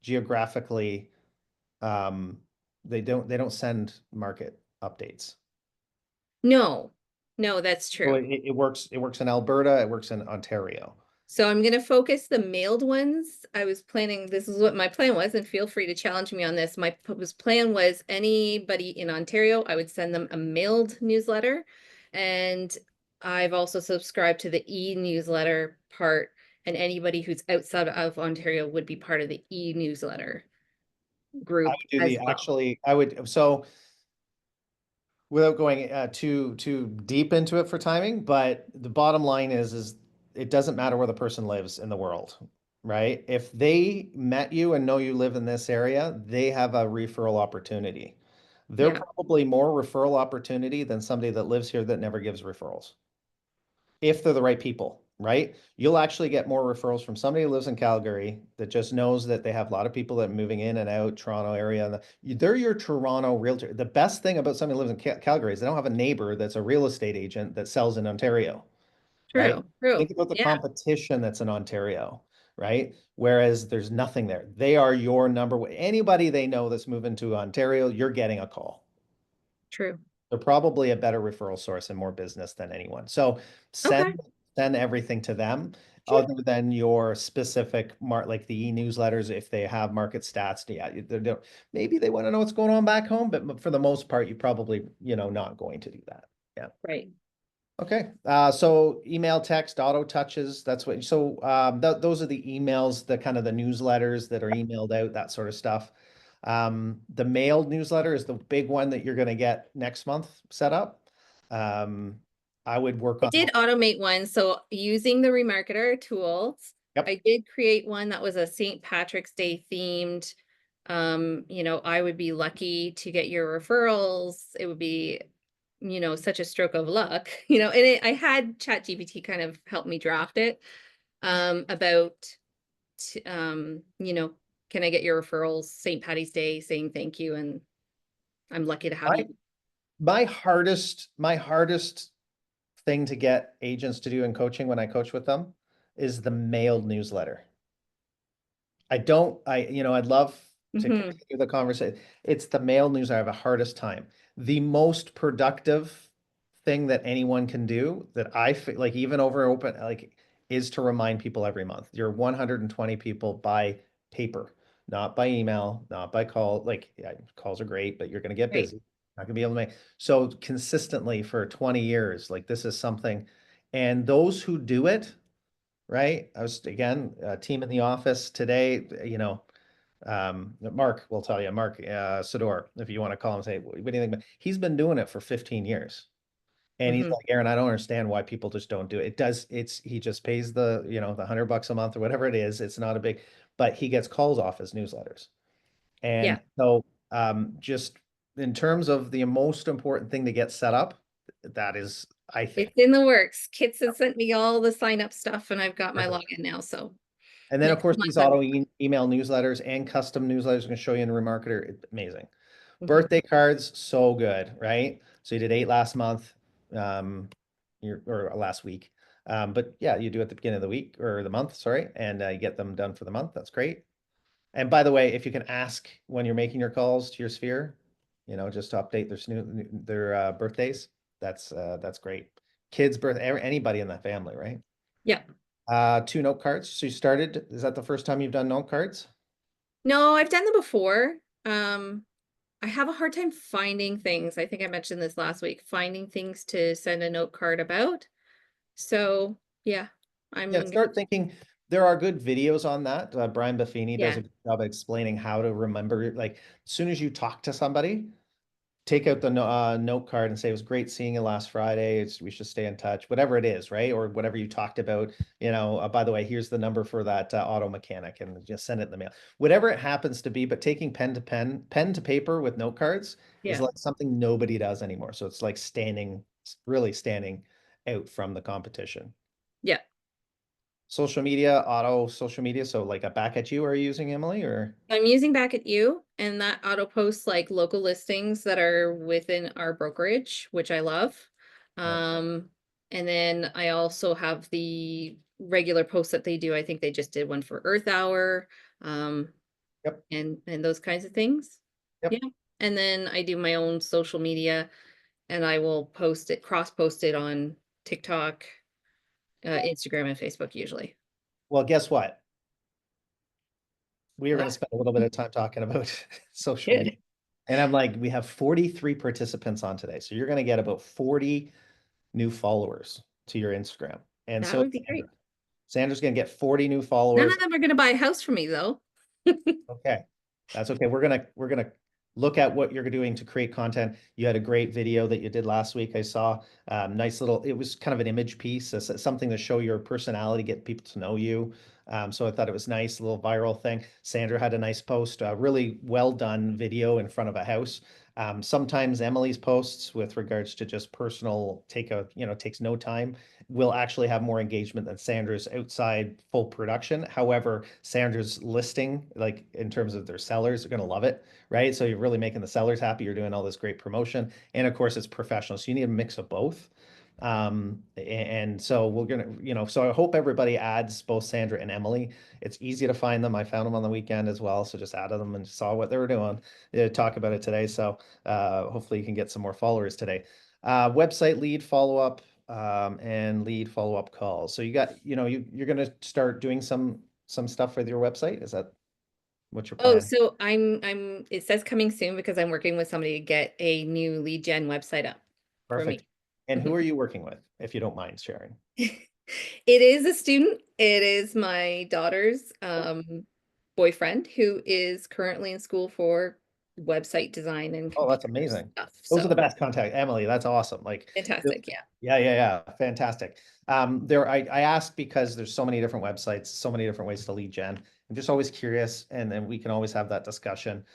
geographically, um, they don't send market updates. No, no, that's So true. it works in Alberta, it works in Ontario. So I'm going to focus the mailed ones. I was planning, this is what my plan was, and feel free to challenge me on this. My plan was anybody in Ontario, I would send them a mailed newsletter. And I've also subscribed to the e-newsletter part, and anybody who's outside of Ontario would be part of the e-newsletter I group would do as the well. actually, I would, so without going too deep into it for timing, but the bottom line is it doesn't matter where the person lives in the world, right? If they met you and know you live in this area, they have a referral opportunity. They're Yeah, probably more referral opportunity than somebody that lives here that never gives referrals, if they're the right people, right? You'll actually get more referrals from somebody who lives in Calgary that just knows that they have a lot of people that are moving in and out Toronto area. They're your Toronto realtor. The best thing about somebody who lives in Calgary is they don't have a neighbor that's a real estate agent that sells in Ontario, right? true, true. Think about the Yeah, competition that's in Ontario, right? Whereas there's nothing there. They are your number one. Anybody they know that's moving to Ontario, you're getting a call. true. They're probably a better referral source and more business than anyone. So send Okay, send everything to them sure. other than your specific like the e-newsletters. If they have market stats, yeah, maybe they want to know what's going on back home, but for the most part, you probably, not going to do that. Yeah. Right. Okay. So email, text, auto touches, that's what, so those are the emails, the kind of the newsletters that are emailed out, that sort of stuff. The mailed newsletter is the big one that you're going to get next month set up. Um, I would work I on, did automate one. So using the remarketer tools, yep. I did create one that was a St. Patrick's Day themed. I would be lucky to get your referrals. It would be, such a stroke of luck, I had ChatGPT kind of help me draft it, about, can I get your referrals St. Patty's Day saying thank you, and I'm lucky to have My, you. my hardest thing to get agents to do in coaching when I coach with them is the mailed newsletter. I'd love to Mhm. continue the conversation. It's the mail news I have a hardest time. The most productive thing that anyone can do that I feel like even over open, like, is to remind people every month. You're 120 people by paper, not by email, not by call. Like, yeah, calls are great, but you're going to get Right. busy. Not going to be able to make. So consistently for 20 years, like this is something. And those who do it, right? I was again a team in the office today, Mark will tell you, Mark Sador, if you want to call him and say, what do you think? But he's been doing it for 15 years. And he's Mhm. like, Eryn, I don't understand why people just don't do it. He just pays the, the $100 a month or whatever it is. It's not a big, but he gets calls off his newsletters. And Yeah. so just in terms of the most important thing to get set up, that is, I think. It's in the works. Kits has sent me all the sign up stuff and I've got my Perfect. login now. So And then of next course month these I'm. auto email newsletters and custom newsletters are going to show you in Remarketer. Amazing. Mhm. Birthday cards, so good, right? So you did 8 last month, um, or last week. But yeah, you do at the beginning of the week or the month, sorry, and you get them done for the month. That's great. And by the way, if you can ask when you're making your calls to your sphere, just to update their birthdays, that's great. Kids' birth, anybody in that family, right? Yeah. 2 note cards. So you started, is that the first time you've done note cards? No, I've done them before. I have a hard time finding things. I think I mentioned this last week, finding things to send a note card about. So yeah, Yeah, I'm start thinking. There are good videos on that. Brian Buffini does yeah, a good job explaining how to remember. Like, as soon as you talk to somebody, take out the note card and say, it was great seeing you last Friday. We should stay in touch, whatever it is, right? Or whatever you talked about, by the way, here's the number for that auto mechanic, and just send it in the mail, whatever it happens to be. But taking pen to paper with note cards is yeah, like something nobody does anymore. So it's like really standing out from the competition. yeah. Social media. So like a back at you are you using, Emily, or? I'm using Back at You, and that auto posts like local listings that are within our brokerage, which I love. Yeah. And then I also have the regular posts that they do. I think they just did one for Earth Hour, um, Yep. and those kinds of things. Yep. Yeah. And then I do my own social media, and I will cross post it on TikTok, Instagram, and Facebook usually. Well, guess what? We are going to What? spend a little bit of time talking about social media. Good. And I'm like, we have 43 participants on today. So you're going to get about 40 new followers to your Instagram. And That so would be great. Sandra's going to get 40 new None followers. of them are going to buy a house for me though. Okay. That's okay. We're gonna look at what you're doing to create content. You had a great video that you did last week. I saw nice little, it was kind of an image piece, something to show your personality, get people to know you. So I thought it was nice, a little viral thing. Sandra had a nice post, really well done video in front of a house. Sometimes Emily's posts with regards to just personal takes no time, will actually have more engagement than Sandra's outside full production. However, Sandra's listing, like in terms of their sellers, are going to love it, right? So you're really making the sellers happy. You're doing all this great promotion. And of course, it's professional. So you need a mix of both. And so we're gonna, so I hope everybody adds both Sandra and Emily. It's easy to find them. I found them on the weekend as well. So just added them and saw what they were doing. Talk about it today. So hopefully you can get some more followers today. Website lead follow-up, and lead follow-up calls. So you're going to start doing some stuff with your website. Is that what your Oh, plan? so it says coming soon because I'm working with somebody to get a new lead gen website up for Perfect. me. And who Mhm. are you working with, if you don't mind sharing? It is a student. It is my daughter's boyfriend who is currently in school for website design and Oh, that's computer amazing. stuff. Those are the So best contact. Emily, that's awesome. Like, fantastic. Yeah. yeah, fantastic. I asked because there's so many different websites, so many different ways to lead gen. I'm just always curious, and then we can always have that discussion.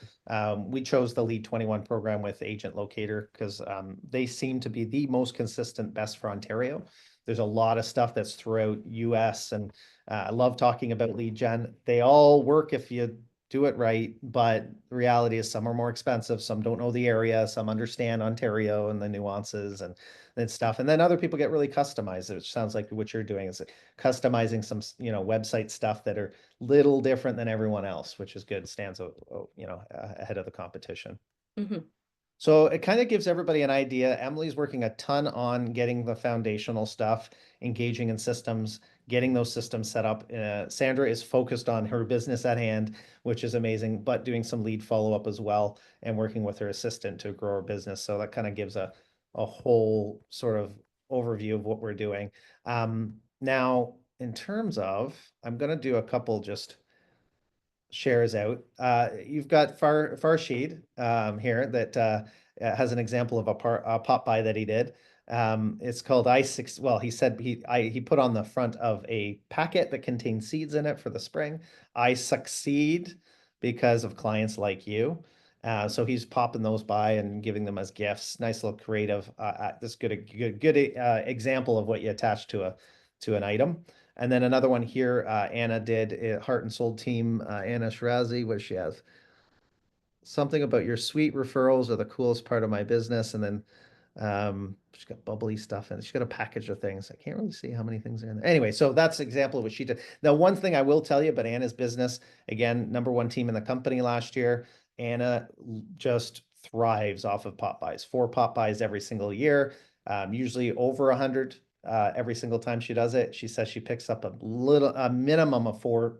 We chose the Lead 21 program with Agent Locator because they seem to be the most consistent, best for Ontario. There's a lot of stuff that's throughout US, and I love talking about lead gen. They all work if you do it right, but the reality is some are more expensive, some don't know the area, some understand Ontario and the nuances and stuff. And then other people get really customized, which sounds like what you're doing is customizing some, website stuff that are little different than everyone else, which is good, stands out, ahead of the competition. Mhm. So it kind of gives everybody an idea. Emily's working a ton on getting the foundational stuff, engaging in systems, getting those systems set up. Sandra is focused on her business at hand, which is amazing, but doing some lead follow-up as well and working with her assistant to grow her business. So that kind of gives a whole sort of overview of what we're doing. Now, in terms of, I'm going to do a couple just shares out. You've got Farshid here that has an example of a pop by that he did. It's called I6. Well, he said he put on the front of a packet that contains seeds in it for the spring. I succeed because of clients like you. So he's popping those by and giving them as gifts. Nice little creative. This good example of what you attach to an item. And then another one here, Anna did Heart and Soul Team, Anna Shirazi, what does she have? Something about your sweet referrals are the coolest part of my business. And then she's got bubbly stuff and she's got a package of things. I can't really see how many things are in there. Anyway, so that's an example of what she did. Now, one thing I will tell you about Anna's business, again, #1 team in the company last year. Anna just thrives off of pop buys, 4 pop buys every single year, usually over 100 every single time she does it. She says she picks up a minimum of 4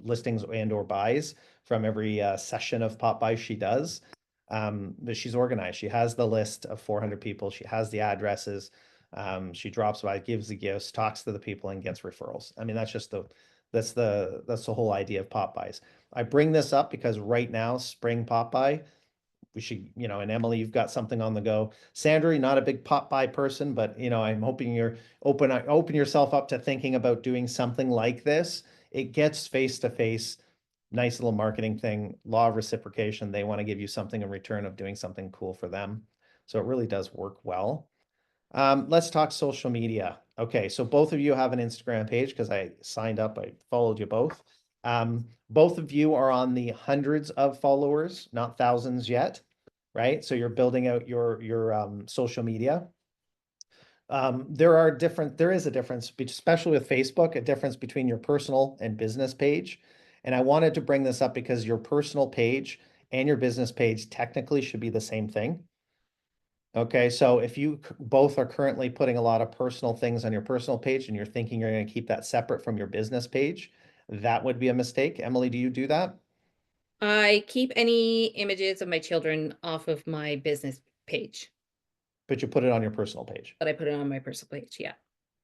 listings and or buys from every session of pop buys she does. But she's organized. She has the list of 400 people. She has the addresses. She drops by, gives the gifts, talks to the people, and gets referrals. I mean, that's the whole idea of pop buys. I bring this up because right now, spring pop buy, we should, and Emily, you've got something on the go. Sandra, you're not a big pop buy person, but I'm hoping you're open yourself up to thinking about doing something like this. It gets face to face, nice little marketing thing, law of reciprocation. They want to give you something in return of doing something cool for them. So it really does work well. Let's talk social media. Okay, so both of you have an Instagram page because I signed up, I followed you both. Both of you are on the hundreds of followers, not thousands yet, right? So you're building out your social media. There is a difference, especially with Facebook, a difference between your personal and business page. And I wanted to bring this up because your personal page and your business page technically should be the same thing. Okay, so if you both are currently putting a lot of personal things on your personal page and you're thinking you're going to keep that separate from your business page, that would be a mistake. Emily, do you do that? I keep any images of my children off of my business page, But you put it on your personal page. but I put it on my personal page. Yeah.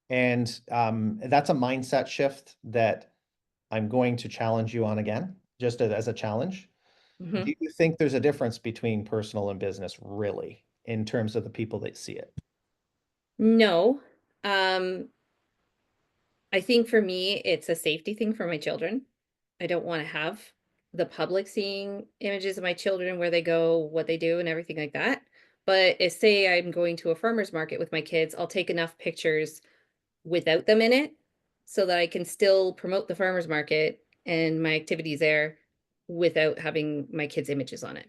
And that's a mindset shift that I'm going to challenge you on again, just as a challenge. Mhm. Do you think there's a difference between personal and business, really, in terms of the people that see it? No. I think for me, it's a safety thing for my children. I don't want to have the public seeing images of my children, where they go, what they do, and everything like that. But if, say, I'm going to a farmer's market with my kids, I'll take enough pictures without them in it so that I can still promote the farmer's market and my activities there without having my kids' images on it.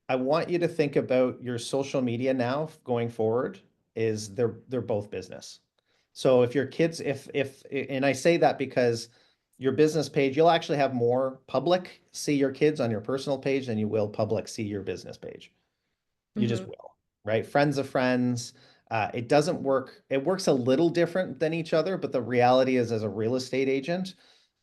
I want you to think about your social media now going forward is they're both business. So if your kids, if and I say that because your business page, you'll actually have more public see your kids on your personal page than you will public see your business page. You just Mhm. will, right? Friends of friends. It doesn't work. It works a little different than each other, but the reality is, as a real estate agent,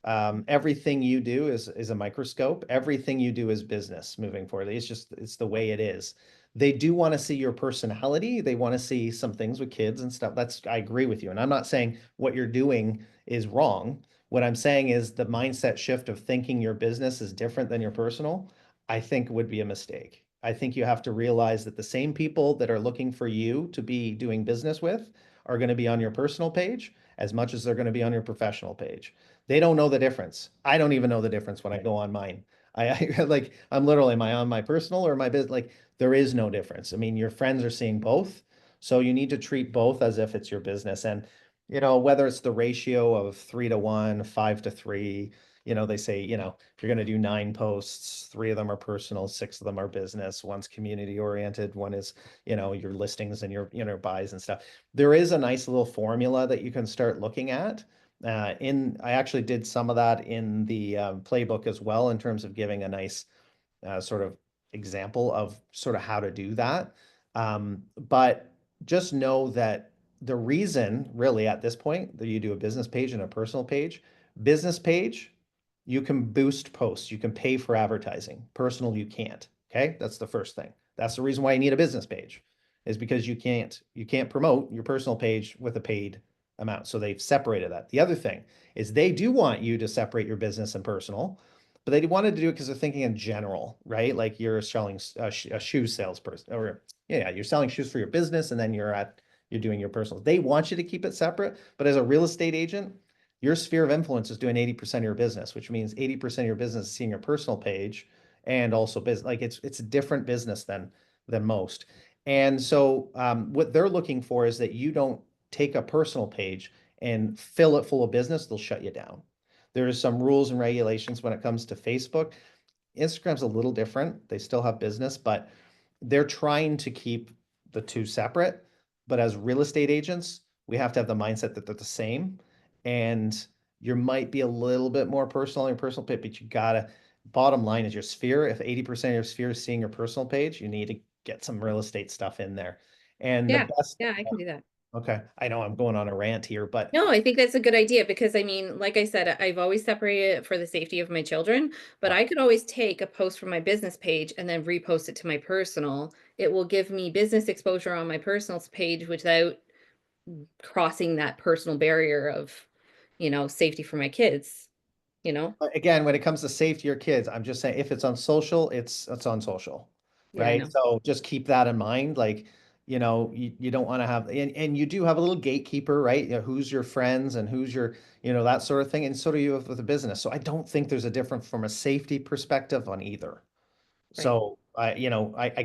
everything you do is a microscope. Everything you do is business moving forward. It's the way it is. They do want to see your personality. They want to see some things with kids and stuff. I agree with you. And I'm not saying what you're doing is wrong. What I'm saying is the mindset shift of thinking your business is different than your personal, I think would be a mistake. I think you have to realize that the same people that are looking for you to be doing business with are going to be on your personal page as much as they're going to be on your professional page. They don't know the difference. I don't even know the difference when I go on mine. I like, I'm literally, am I on my personal or my business? Like, there is no difference. I mean, your friends are seeing both. So you need to treat both as if it's your business. And, whether it's the ratio of 3 to 1, 5 to 3, they say, if you're going to do 9 posts, 3 of them are personal, 6 of them are business, one's community oriented, one is, your listings and your, buys and stuff. There is a nice little formula that you can start looking at. I actually did some of that in the playbook as well, in terms of giving a nice sort of example of sort of how to do that. But just know that the reason really at this point that you do a business page and a personal page, business page, you can boost posts, you can pay for advertising. Personal, you can't. Okay, that's the first thing. That's the reason why you need a business page, is because you can't promote your personal page with a paid amount. So they've separated that. The other thing is they do want you to separate your business and personal, but they wanted to do it because they're thinking in general, right? Like you're selling a shoe salesperson, or yeah, you're selling shoes for your business, and then you're doing your personal. They want you to keep it separate, but as a real estate agent, your sphere of influence is doing 80% of your business, which means 80% of your business is seeing your personal page and also business. Like it's a different business than most. And so what they're looking for is that you don't take a personal page and fill it full of business. They'll shut you down. There's some rules and regulations when it comes to Facebook. Instagram's a little different. They still have business, but they're trying to keep the two separate. But as real estate agents, we have to have the mindset that they're the same. And you might be a little bit more personal on your personal page, but you gotta, bottom line is your sphere. If 80% of your sphere is seeing your personal page, you need to get some real estate stuff in there. And the Yeah. best Yeah, I can do that. Okay. I know I'm going on a rant here, but No, I think that's a good idea because I mean, like I said, I've always separated it for the safety of my children, but yeah. I could always take a post from my business page and then repost it to my personal. It will give me business exposure on my personal page without crossing that personal barrier of, safety for my kids, you know? Again, when it comes to safety or kids, I'm just saying if it's on social, it's on social, Yeah, I right? know. So just keep that in mind. Like, you don't want to have, and you do have a little gatekeeper, right? Who's your friends and who's your, that sort of thing. And so do you with a business. So I don't think there's a difference from a safety perspective on either. Right. So I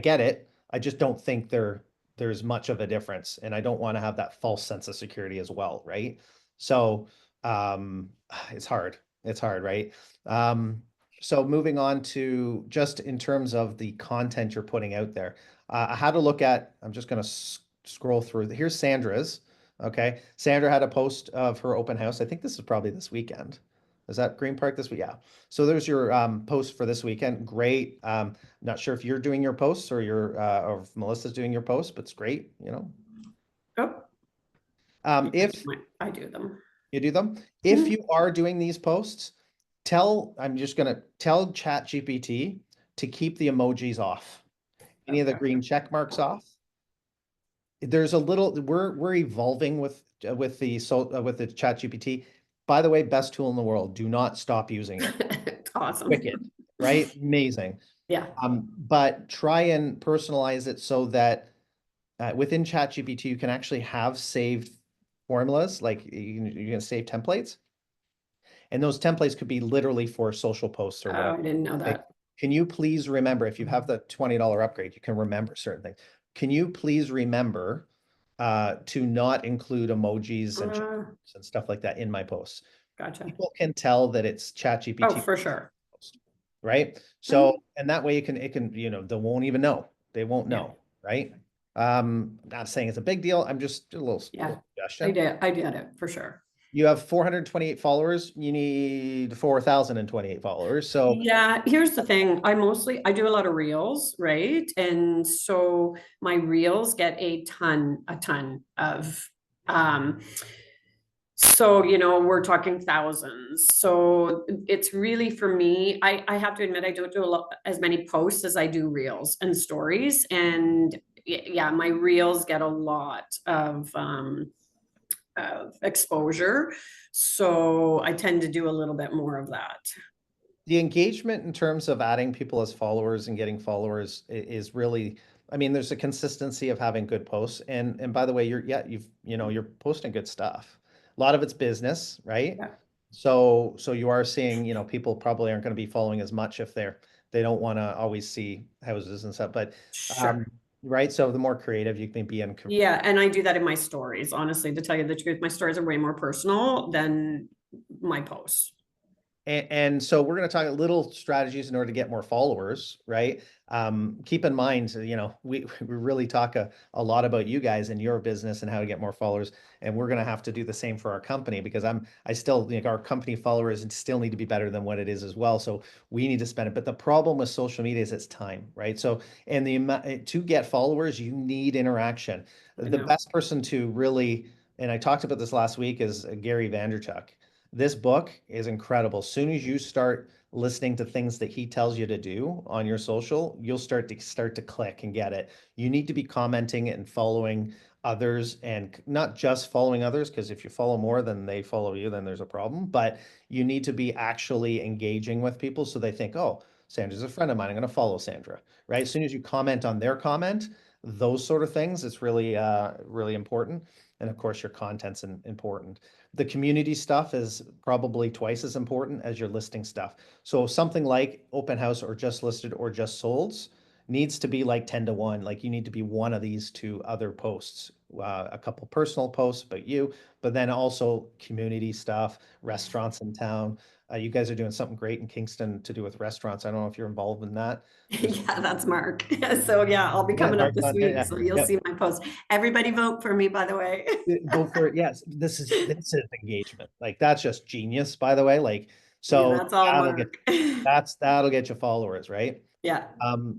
get it. I just don't think there's much of a difference, and I don't want to have that false sense of security as well, right? So um, it's hard. It's hard, right? Um, so moving on to just in terms of the content you're putting out there, I had to look at. I'm just going to scroll through. Here's Sandra's. Okay, Sandra had a post of her open house. I think this is probably this weekend. Is that Green Park this week? Yeah. So there's your post for this weekend. Great. Not sure if you're doing your posts or if Melissa's doing your posts, but it's great. Oh, yeah, If I do them. you do them, if you are doing these posts, I'm just gonna tell ChatGPT to keep the emojis off. Any of the Okay. green check marks off. There's a little we're evolving with the ChatGPT. By the way, best tool in the world. Do not stop using it. It's awesome. Wicked, right? Amazing. Yeah. But try and personalize it so that within ChatGPT, you can actually have saved formulas, like you can save templates. And those templates could be literally for social posts or Oh, whatever. I didn't know Like, that. can you please remember if you have the $20 upgrade, you can remember certain things. Can you please remember to not include emojis and check Uh, marks and stuff like that in my posts? Gotcha. People can tell that it's Oh, ChatGPT for sure. post, right? Mm, So, and that way they won't even know. They won't yeah. know, right? Not saying it's a big deal. I'm just a Yeah. little suggestion. I did it for sure. You have 428 followers. You need 4,028 followers. So Yeah, here's the thing. I do a lot of reels, right? And so my reels get a ton of um so we're talking thousands. So it's really for me, I have to admit I don't do a lot as many posts as I do reels and stories. And yeah, my reels get a lot of exposure. So I tend to do a little bit more of that. the engagement in terms of adding people as followers and getting followers is really, I mean, there's a consistency of having good posts. And by the way, you're posting good stuff. A lot of it's business, right? Yeah. So you are seeing, people probably aren't going to be following as much if they don't want to always see houses and stuff. But Sure. right. So the more creative you can be in. Yeah, and I do that in my stories. Honestly, to tell you the truth, my stories are way more personal than my posts. And so we're going to talk little strategies in order to get more followers, right? Keep in mind, we really talk a lot about you guys and your business and how to get more followers. And we're going to have to do the same for our company because I still think our company followers still need to be better than what it is as well. So we need to spend it. But the problem with social media is it's time, right? So, and to get followers, you need interaction. I The know. best person to really, and I talked about this last week, is Gary Vaynerchuk. This book is incredible. As soon as you start listening to things that he tells you to do on your social, you'll start to click and get it. You need to be commenting and following others, and not just following others, because if you follow more than they follow you, then there's a problem. But you need to be actually engaging with people so they think, oh, Sandra's a friend of mine. I'm going to follow Sandra, right? As soon as you comment on their comment, those sort of things, it's really, really important. And of course, your content's important. The community stuff is probably twice as important as your listing stuff. So something like open house or just listed or just solds needs to be like 10 to 1. Like you need to be one of these two other posts, a couple personal posts about you, but then also community stuff, restaurants in town. You guys are doing something great in Kingston to do with restaurants. I don't know if you're involved in that. Yeah, that's Mark. So yeah, I'll be Yeah, coming up Mark's this on there. week, Yeah, so you'll yeah. see my post. Everybody vote for me, by the way. Go for it. Yes, this is engagement. Like that's just genius, by the way. Like Yeah, so that's all that'll get Mark. that'll get you followers, right? Yeah.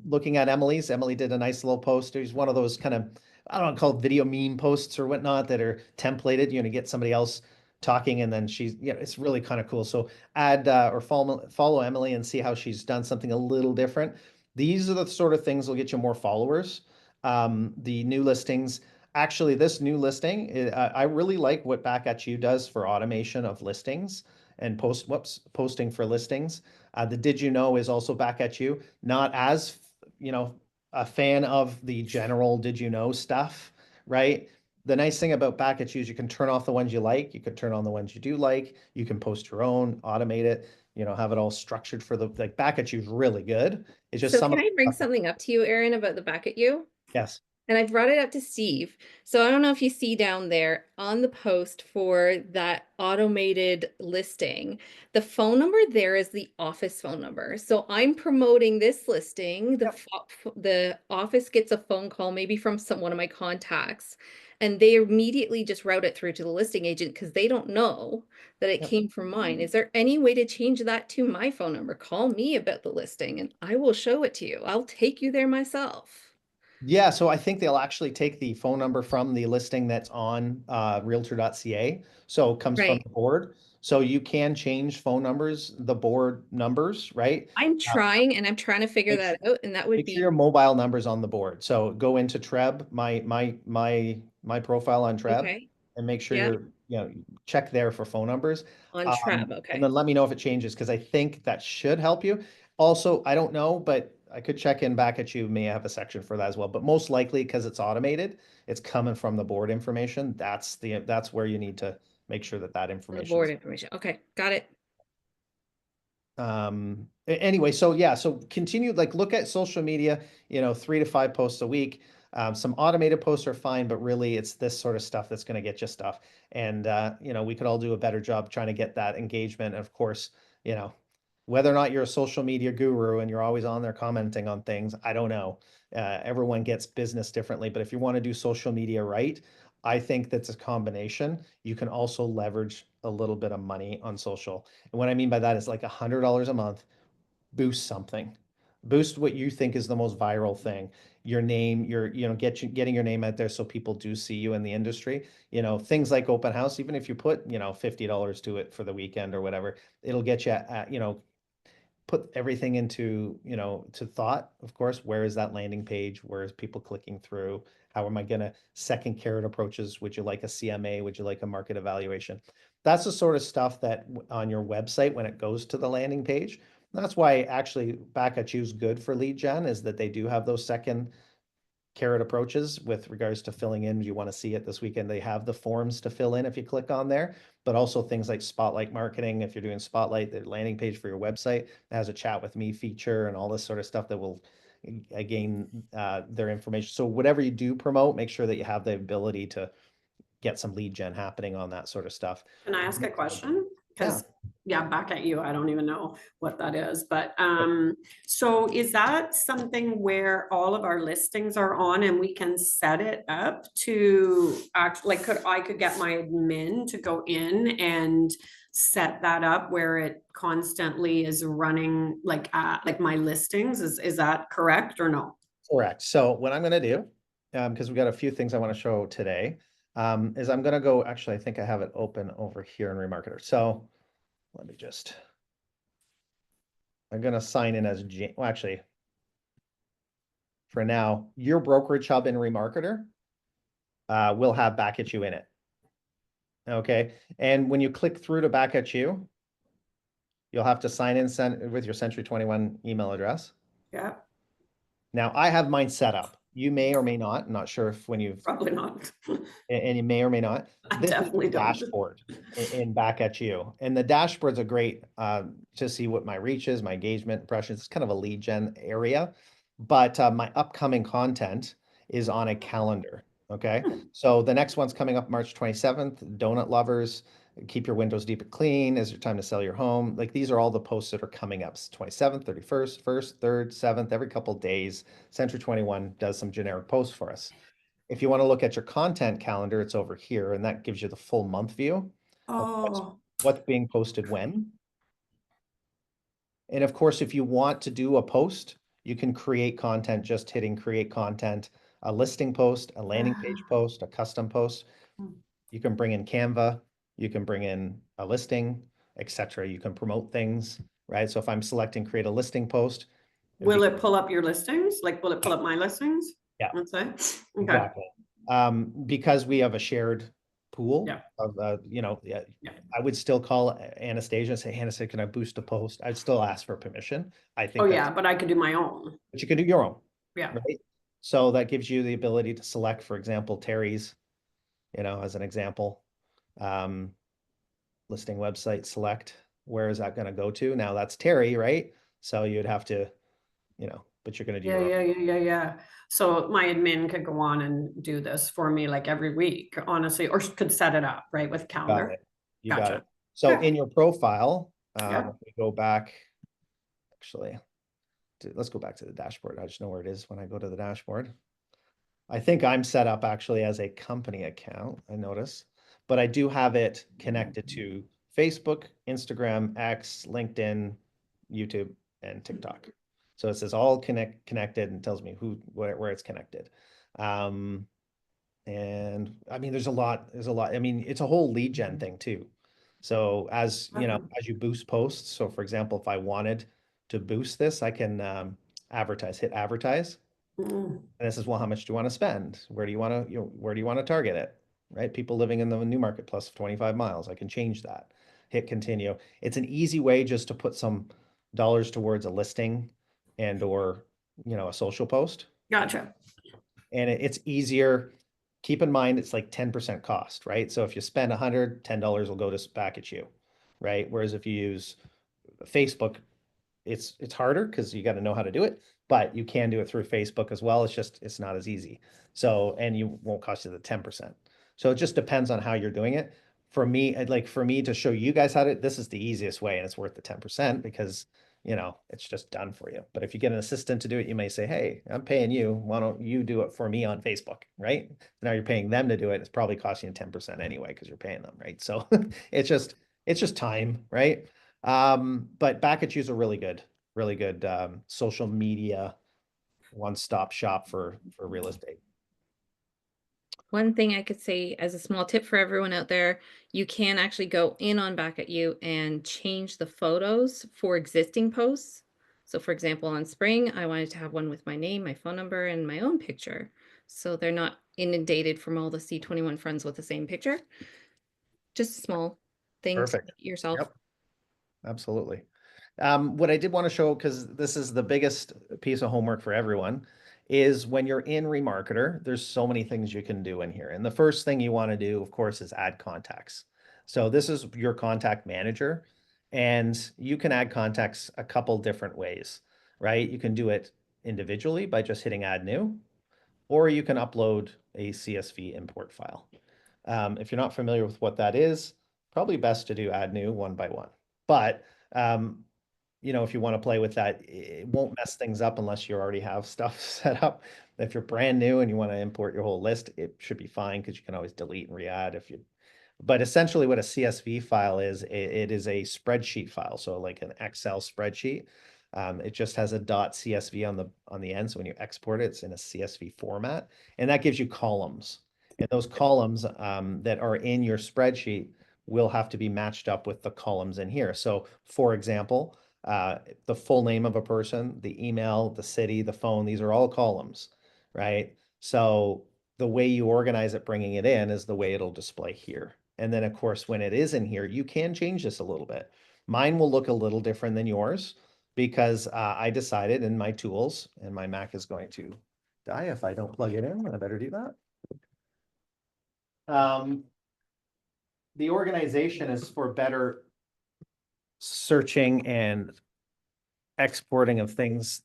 Looking at Emily did a nice little post. There's one of those kind of, I don't know, called video meme posts or whatnot that are templated, you know, to get somebody else talking and then she's, yeah, it's really kind of cool. So add or follow Emily and see how she's done something a little different. These are the sort of things will get you more followers. The new listings, actually, this new listing, I really like what Back at You does for automation of listings and posting for listings. The Did You Know is also Back at You. Not as, you know, a fan of the general Did You Know stuff, right? The nice thing about Back at You is you can turn off the ones you like, you can turn on the ones you do like, you can post your own, automate it, you know, have it all structured for the, like Back at You is really good. It's just So some can of I bring the stuff. something up to you, Erin, about the Back at You? Yes. And I brought it up to Steve. So I don't know if you see down there on the post for that automated listing, the phone number there is the office phone number. So I'm promoting this listing. The office gets a phone call, maybe from one of my contacts, and they immediately just route it through to the listing agent because they don't know that it Yep. came from mine. Is there any way to change that to my phone number? Call me about the listing and I will show it to you. I'll take you there myself. Yeah, so I think they'll actually take the phone number from the listing that's on realtor.ca. So it comes from Right. the board. So you can change phone numbers, the board numbers, right? I'm Uh, trying and I'm trying to figure make that out, and that would Make sure your be mobile number's on the board. So go into Treb, my profile on Treb, okay. and make sure Yeah, you're, you know, check there for phone numbers. on Trab. And Okay. then let me know if it changes because I think that should help you. Also, I don't know, but I could check in Back at You, may have a section for that as well. But most likely, because it's automated, it's coming from the board information. That's where you need to make sure that that On the information board is. information. Okay, got it. Anyway, so yeah, so continue, like look at social media, you know, 3 to 5 posts a week. Some automated posts are fine, but really it's this sort of stuff that's going to get you stuff. And you know, we could all do a better job trying to get that engagement. And of course, you know, whether or not you're a social media guru and you're always on there commenting on things, I don't know. Everyone gets business differently, but if you want to do social media right, I think that's a combination. You can also leverage a little bit of money on social. And what I mean by that is like $100 a month, boost something. Boost what you think is the most viral thing. Your name, you know, getting your name out there so people do see you in the industry. You know, things like open house, even if you put, you know, $50 to it for the weekend or whatever, it'll get you at, you know, put everything into, you know, to thought, of course, where is that landing page? Where is people clicking through? How am I going to second carrot approaches? Would you like a CMA? Would you like a market evaluation? That's the sort of stuff that on your website, when it goes to the landing page, that's why actually Back at You is good for lead gen, is that they do have those second carrot approaches with regards to filling in. You want to see it this weekend. They have the forms to fill in if you click on there, but also things like Spotlight marketing. If you're doing Spotlight, the landing page for your website has a chat with me feature and all this sort of stuff that will gain their information. So whatever you do promote, make sure that you have the ability to get some lead gen happening on that sort of stuff. Can I ask a question? Yeah. Because yeah, Back at You, I don't even know what that is, but so is that something where all of our listings are on and we can set it up to act like I could get my admin to go in and set that up where it constantly is running like my listings? Is that correct or no? Correct. So what I'm going to do, because we got a few things I want to show today, is I'm going to go, actually, I think I have it open over here in Remarketer. So let me just, I'm going to sign in as, well, actually, for now, your brokerage hub in Remarketer will have Back at You in it. Okay. And when you click through to Back at You, you'll have to sign in with your Century 21 email address. Yeah, Now, I have mine set up. You may or may not, I'm not sure if when you've, probably not. and you may or may not. I This is definitely the don't. dashboard in Back at You. And the dashboards are great to see what my reach is, my engagement impressions. It's kind of a lead gen area. But my upcoming content is on a calendar. Okay. So the next one's coming up March 27th. Donut lovers, keep your windows deep and clean. Is your time to sell your home? Like these are all the posts that are coming up. 27th, 31st, 1st, 3rd, 7th, every couple of days. Century 21 does some generic posts for us. If you want to look at your content calendar, it's over here, and that gives you the full month view of Oh, what's being posted when. And of course, if you want to do a post, You can create content just hitting create content, a listing post, a landing page post, a custom post. You can bring in Canva, you can bring in a listing, etc. You can promote things, right? So if I'm selecting create a listing post, it'd Will be, it pull up your listings? Like, will it pull up my listings? yeah, Let's say, okay, exactly. Because we have a shared pool Yeah. of, yeah, Yeah. I would still call Anastasia and say, Anastasia, can I boost a post? I'd still ask for permission. I Oh, think that's, yeah, but I could do my own. but you can do your own, Yeah, right? So that gives you the ability to select, for example, Terry's, as an example. Listing website, select, where is that going to go to? Now that's Terry, right? So you'd have to, but you're going to do yeah, your own. yeah. So my admin could go on and do this for me like every week, honestly, or could set it up, right, with Got calendar. it. You got it. Gotcha. So Okay. in your profile, Yeah. if we go back, actually, let's go back to the dashboard. I just know where it is when I go to the dashboard. I think I'm set up actually as a company account, I notice, but I do have it connected to Facebook, Instagram, X, LinkedIn, YouTube, and TikTok. So it says all connected and tells me where it's connected. And I mean, there's a lot. I mean, it's a whole lead gen thing too. So as as you boost posts, so for example, if I wanted to boost this, I can hit advertise. Mm. And this is, well, how much do you want to spend? Where do you want to, where do you want to target it? Right? People living in the Newmarket plus 25 miles. I can change that. Hit continue. It's an easy way just to put some dollars towards a listing and or, a social post. Gotcha. And it's easier. Keep in mind, it's like 10% cost, right? So if you spend 100, $10 will go back at you, right? Whereas if you use Facebook, it's harder because you got to know how to do it, but you can do it through Facebook as well. It's not as easy. So, and you won't cost you the 10%. So it just depends on how you're doing it. For me to show you guys how to, this is the easiest way and it's worth the 10% because, it's just done for you. But if you get an assistant to do it, you may say, hey, I'm paying you. Why don't you do it for me on Facebook, right? Now you're paying them to do it. It's probably costing you 10% anyway because you're paying them, right? So it's just time, right? But back at you's a really good social media one-stop shop for real estate. One thing I could say as a small tip for everyone out there, you can actually go in on Back at You and change the photos for existing posts. So for example, on Spring, I wanted to have one with my name, my phone number, and my own picture. So they're not inundated from all the C21 friends with the same picture. Just a small thing to Perfect. yourself. Yep, absolutely. What I did want to show, because this is the biggest piece of homework for everyone, is when you're in Remarketer, there's so many things you can do in here. And the first thing you want to do, of course, is add contacts. So this is your contact manager, and you can add contacts a couple different ways, right? You can do it individually by just hitting add new, or you can upload a CSV import file. If you're not familiar with what that is, probably best to do add new one by one. But if you want to play with that, it won't mess things up unless you already have stuff set up. If you're brand new and you want to import your whole list, it should be fine because you can always delete and re-add if you. But essentially what a CSV file is, it is a spreadsheet file. So like an Excel spreadsheet. It just has a .csv on the end. So when you export it, it's in a CSV format, and that gives you columns. And those columns that are in your spreadsheet will have to be matched up with the columns in here. So for example, the full name of a person, the email, the city, the phone, these are all columns, right? So the way you organize it, bringing it in is the way it'll display here. And then of course, when it is in here, you can change this a little bit. Mine will look a little different than yours because I decided in my tools, and my Mac is going to die if I don't plug it in, I better do that. The organization is for better searching and exporting of things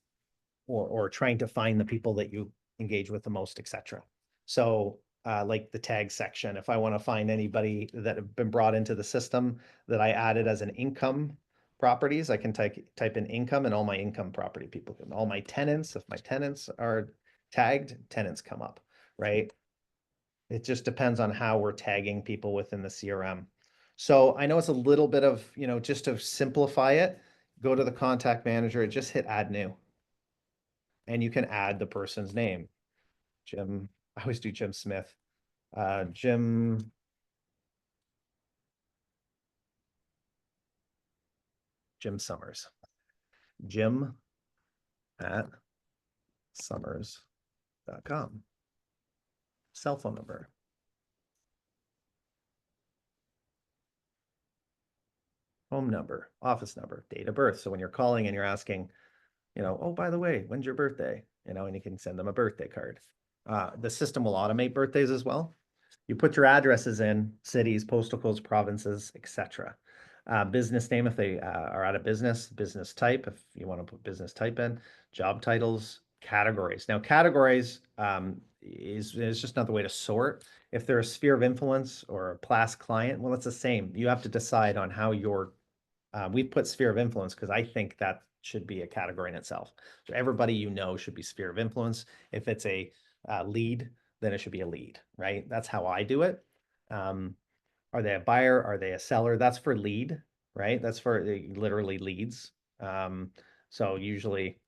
or trying to find the people that you engage with the most, etc. So like the tag section, if I want to find anybody that have been brought into the system that I added as an income properties, I can type in income and all my income property people can, all my tenants, if my tenants are tagged, tenants come up, right? It just depends on how we're tagging people within the CRM. So I know it's a little bit of, just to simplify it, go to the contact manager, just hit add new. and you can add the person's name. Jim, I always do Jim Smith. Jim Summers. Jim at summers.com. Cell phone number. Home number, office number, date of birth. So when you're calling and you're asking, oh, by the way, when's your birthday? And you can send them a birthday card. The system will automate birthdays as well. You put your addresses in, cities, postal codes, provinces, etc. Business name if they are out of business, business type if you want to put business type in, job titles, categories. Now, categories is just another way to sort. If they're a sphere of influence or a class client, well, it's the same. You have to decide on how your we put sphere of influence because I think that should be a category in itself. So everybody should be sphere of influence. If it's a lead, then it should be a lead, right? That's how I do it. Are they a buyer? Are they a seller? That's for lead, right? That's for literally leads. So usually,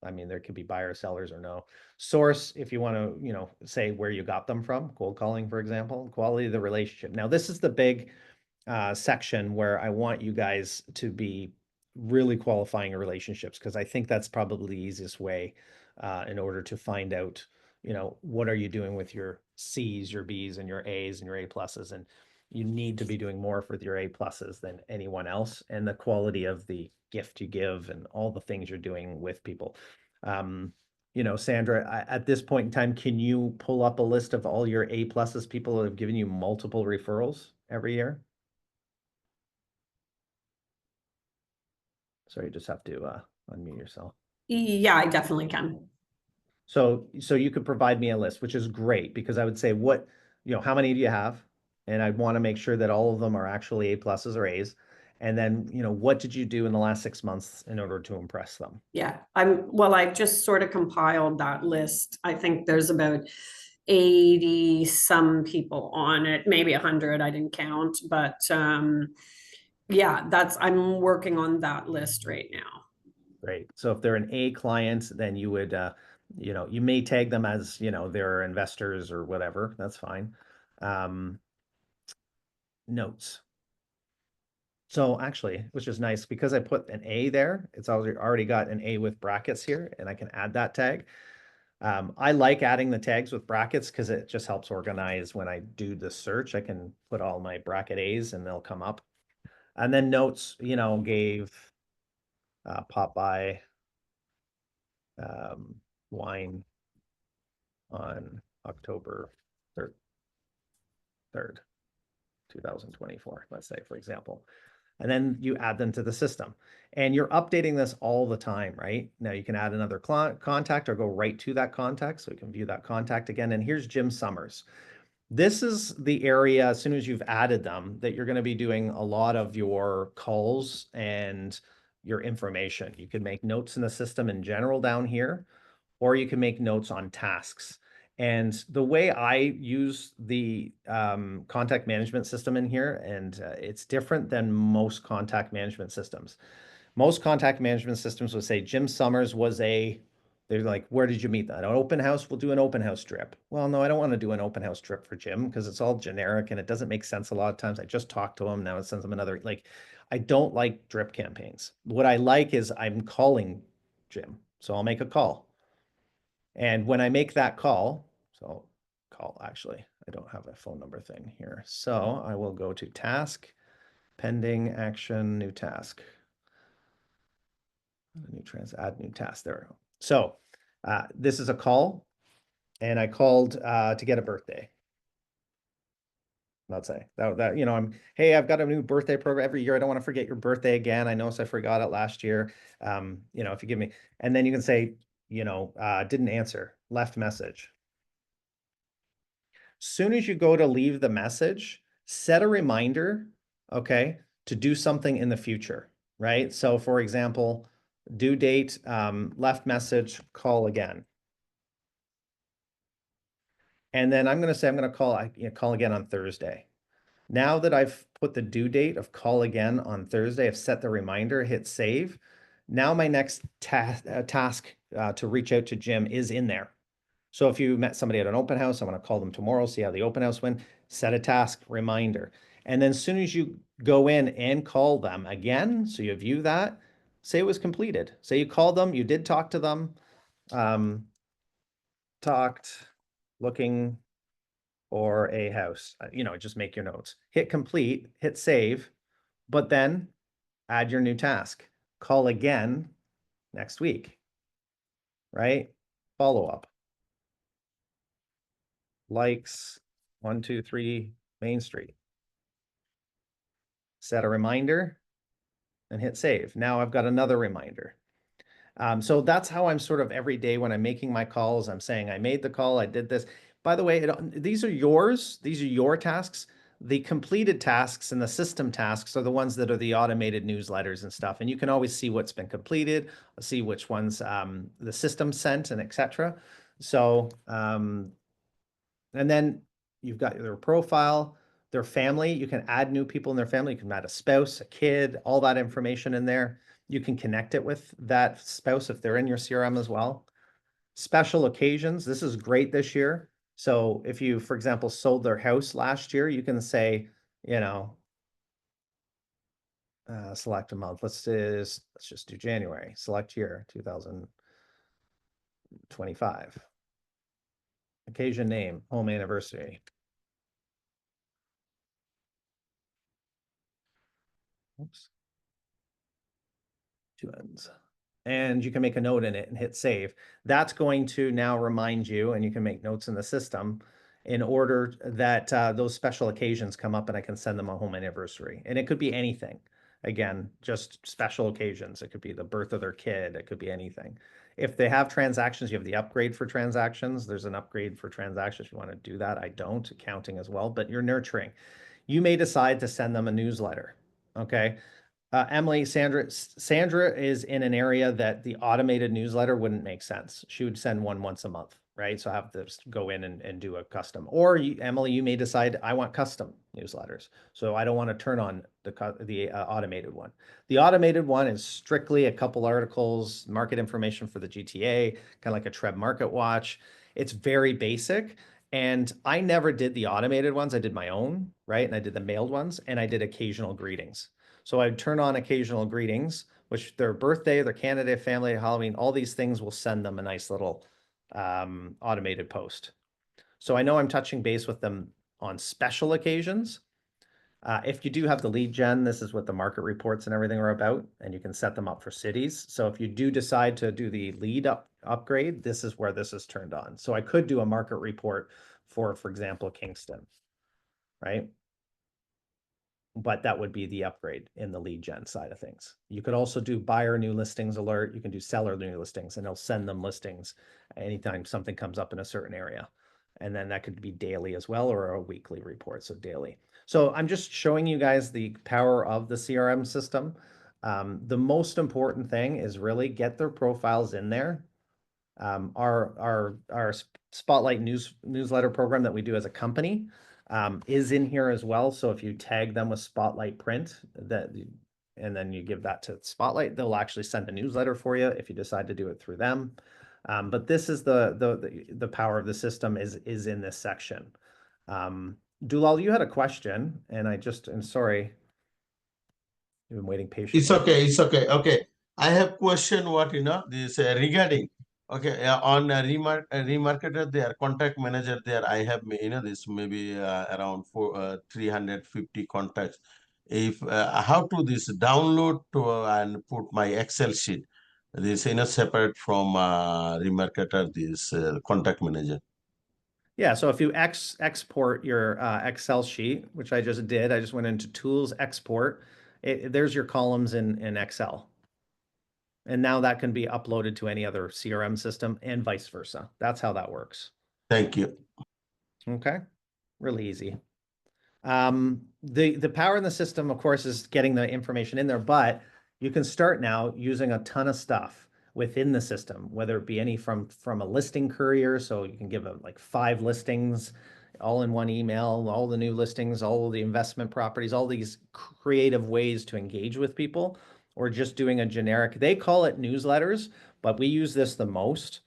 there could be buyer, sellers, or no. Source, if you want to, say where you got them from, cold calling, for example, quality of the relationship. Now, this is the big section where I want you guys to be really qualifying your relationships, because I think that's probably the easiest way in order to find out, what are you doing with your C's, your B's, and your A's and your A pluses, and you need to be doing more for your A pluses than anyone else, and the quality of the gift you give and all the things you're doing with people. Sandra, at this point in time, can you pull up a list of all your A pluses, people that have given you multiple referrals every year? So you just have to unmute yourself. Yeah, I definitely can. So you could provide me a list, which is great, because I would say how many do you have? And I'd want to make sure that all of them are actually A pluses or A's. And then, what did you do in the last 6 months in order to impress them? Yeah, I've just sort of compiled that list. I think there's about 80 some people on it, maybe 100, I didn't count, but yeah, I'm working on that list right now. Great. So if they're an A client, then you would, you may tag them as, they're investors or whatever. That's fine. Notes. So actually, which is nice, because I put an A there, it's already got an A with brackets here, and I can add that tag. I like adding the tags with brackets because it just helps organize when I do the search. I can put all my bracket A's and they'll come up. And then notes, gave pop by wine on October 3rd, 2024, let's say, for example. And then you add them to the system, and you're updating this all the time, right? Now you can add another contact or go right to that contact, so you can view that contact again. And here's Jim Summers. This is the area, as soon as you've added them, that you're going to be doing a lot of your calls and your information. You can make notes in the system in general down here, or you can make notes on tasks. And the way I use the contact management system in here, and it's different than most contact management systems. Most contact management systems would say Jim Summers they're like, where did you meet that? An open house? We'll do an open house trip. Well, no, I don't want to do an open house trip for Jim because it's all generic and it doesn't make sense a lot of times. I just talked to him. Now it sends him another, I don't like drip campaigns. What I like is I'm calling Jim. So I'll make a call. And when I make that call, actually, I don't have a phone number thing here. So I will go to task, pending action, new task. Add new task there. So this is a call, and I called to get a birthday. Let's say that hey, I've got a new birthday program every year. I don't want to forget your birthday again. I noticed I forgot it last year. If you give me, and then you can say, didn't answer, left message. Soon as you go to leave the message, set a reminder, okay, to do something in the future, right? So for example, due date, left message, call again. And then I'm going to say, I'm going to call again on Thursday. Now that I've put the due date of call again on Thursday, I've set the reminder, hit save. Now my next task to reach out to Jim is in there. So if you met somebody at an open house, I want to call them tomorrow, see how the open house went, set a task reminder. And then as soon as you go in and call them again, so you view that, say it was completed. Say you called them, you did talk to them, talked, looking for a house, just make your notes, hit complete, hit save, but then add your new task, call again next week, right? Follow up. Likes 123 Main Street. Set a reminder and hit save. Now I've got another reminder. So that's how I'm sort of every day when I'm making my calls, I'm saying I made the call, I did this. By the way, these are yours. These are your tasks. The completed tasks and the system tasks are the ones that are the automated newsletters and stuff. And you can always see what's been completed, see which ones the system sent and etc. So, and then you've got their profile, their family. You can add new people in their family. You can add a spouse, a kid, all that information in there. You can connect it with that spouse if they're in your CRM as well. Special occasions. This is great this year. So if you, for example, sold their house last year, you can say, select a month. Let's just do January. Select year 2025. Occasion name, home anniversary. Oops. Two ends. And you can make a note in it and hit save. That's going to now remind you, and you can make notes in the system in order that those special occasions come up and I can send them a home anniversary. And it could be anything. Again, just special occasions. It could be the birth of their kid. It could be anything. If they have transactions, you have the upgrade for transactions. There's an upgrade for transactions. If you want to do that, I don't. Accounting as well, but you're nurturing. You may decide to send them a newsletter. Okay. Emily, Sandra is in an area that the automated newsletter wouldn't make sense. She would send one once a month, right? So I have to go in and do a custom. Or Emily, you may decide I want custom newsletters. So I don't want to turn on the automated one. The automated one is strictly a couple articles, market information for the GTA, kind of like a Treb Market Watch. It's very basic. And I never did the automated ones. I did my own, right? And I did the mailed ones and I did occasional greetings. So I'd turn on occasional greetings, which their birthday, their Canada, family, Halloween, all these things will send them a nice little automated post. So I know I'm touching base with them on special occasions. If you do have the lead gen, this is what the market reports and everything are about, and you can set them up for cities. So if you do decide to do the lead upgrade, this is where this is turned on. So I could do a market report for example, Kingston, right? But that would be the upgrade in the lead gen side of things. You could also do buyer new listings alert. You can do seller new listings, and it'll send them listings anytime something comes up in a certain area. And then that could be daily as well, or a weekly report, so daily. So I'm just showing you guys the power of the CRM system. The most important thing is really get their profiles in there. Our Spotlight newsletter program that we do as a company is in here as well. So if you tag them with Spotlight print, and then you give that to Spotlight, they'll actually send a newsletter for you if you decide to do it through them. But this is the power of the system is in this section. Dulal, you had a question, and I'm sorry. You've been waiting patiently. It's okay. It's okay. Okay. I have question this regarding, okay, on remarketer there, contact manager there, I have, this maybe around 350 contacts. If how to this download to and put my Excel sheet, this, separate from remarketer, this contact manager. Yeah, so if you export your Excel sheet, which I just did, I just went into Tools, Export. There's your columns in Excel. And now that can be uploaded to any other CRM system and vice versa. That's how that works. Thank you. Okay, really easy. The power in the system, of course, is getting the information in there, but you can start now using a ton of stuff within the system, whether it be any from a listing courier. So you can give like 5 listings all in one email, all the new listings, all of the investment properties, all these creative ways to engage with people, or just doing a generic, they call it newsletters, but we use this the most.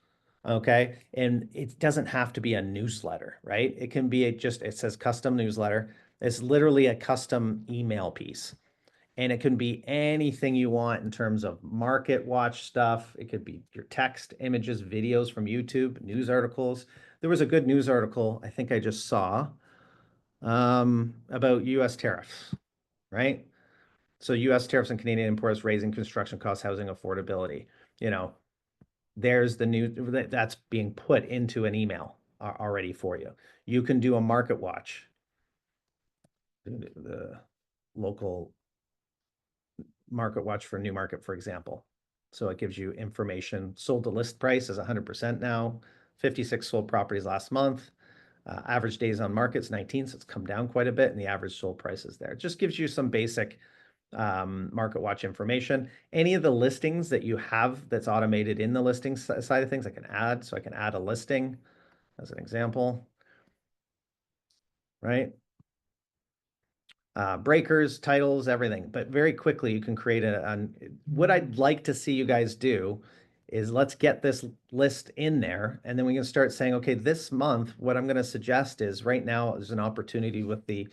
Okay. And it doesn't have to be a newsletter, right? It can be it says custom newsletter. It's literally a custom email piece. And it can be anything you want in terms of market watch stuff. It could be your text, images, videos from YouTube, news articles. There was a good news article I think I just saw about US tariffs, right? So US tariffs and Canadian imports raising construction costs, housing affordability. You know, there's the news that's being put into an email already for you. You can do a market watch. The local market watch for Newmarket, for example. So it gives you information. Sold to list price is 100% now. 56 sold properties last month. Average days on market's 19, so it's come down quite a bit, and the average sold price is there. It just gives you some basic market watch information. Any of the listings that you have that's automated in the listing side of things, I can add. So I can add a listing as an example, right? Breakers, titles, everything. But very quickly, you can create what I'd like to see you guys do is let's get this list in there, and then we can start saying, okay, this month, what I'm going to suggest is right now there's an opportunity with the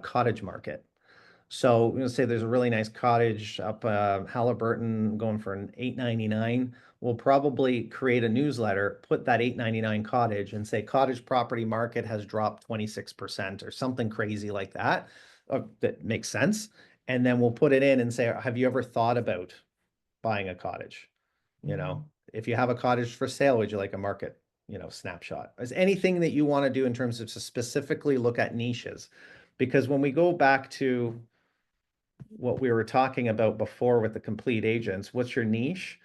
cottage market. So I'm going to say there's a really nice cottage up Halliburton going for an $8.99. We'll probably create a newsletter, put that $8.99 cottage and say cottage property market has dropped 26% or something crazy like that. That makes sense. And then we'll put it in and say, have you ever thought about buying a cottage? You know, if you have a cottage for sale, would you like a market, snapshot? Is anything that you want to do in terms of to specifically look at niches? Because when we go back to what we were talking about before with the complete agents, what's your niche?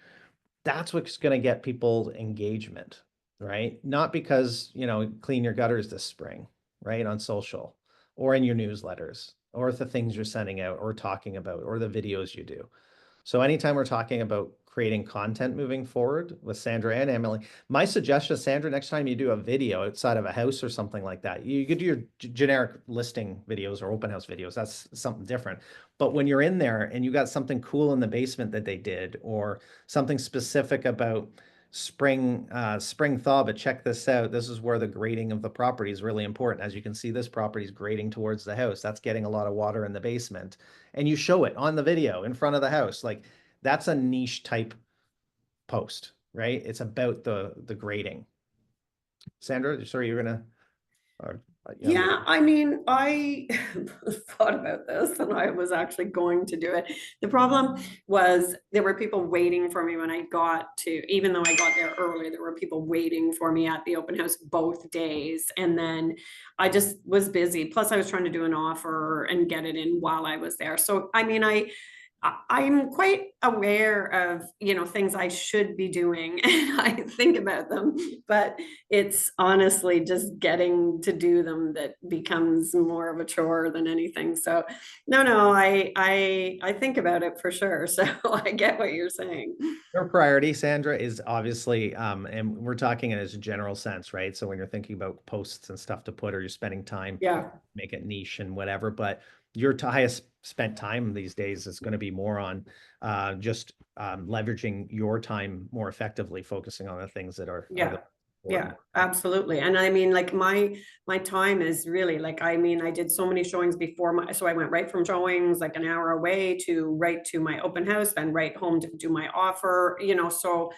That's what's going to get people engagement, right? Not because, clean your gutters this spring, right? On social or in your newsletters or the things you're sending out or talking about or the videos you do. So anytime we're talking about creating content moving forward with Sandra and Emily, my suggestion, Sandra, next time you do a video outside of a house or something like that, you could do your generic listing videos or open house videos. That's something different. But when you're in there and you got something cool in the basement that they did, or something specific about spring thaw, but check this out. This is where the grading of the property is really important. As you can see, this property is grading towards the house. That's getting a lot of water in the basement. And you show it on the video in front of the house. Like, that's a niche type post, right? It's about the grading. Sandra, sorry, you're gonna. Yeah, I mean, I thought about this and I was actually going to do it. The problem was there were people waiting for me when I got to, even though I got there early, there were people waiting for me at the open house both days. And then I just was busy. Plus I was trying to do an offer and get it in while I was there. So, I mean, I'm quite aware of, things I should be doing and I think about them, but it's honestly just getting to do them that becomes more of a chore than anything. So no, I think about it for sure. So I get what you're saying. Your priority, Sandra, is obviously, and we're talking in as a general sense, right? So when you're thinking about posts and stuff to put, or you're spending time, Yeah. make it niche and whatever, but your highest spent time these days is going to be more on just leveraging your time more effectively, focusing on the things that are Yeah. Yeah, important. absolutely. And I mean, like my time is really like, I mean, I did so many showings before so I went right from showings like an hour away to right to my open house, then right home to do my offer, so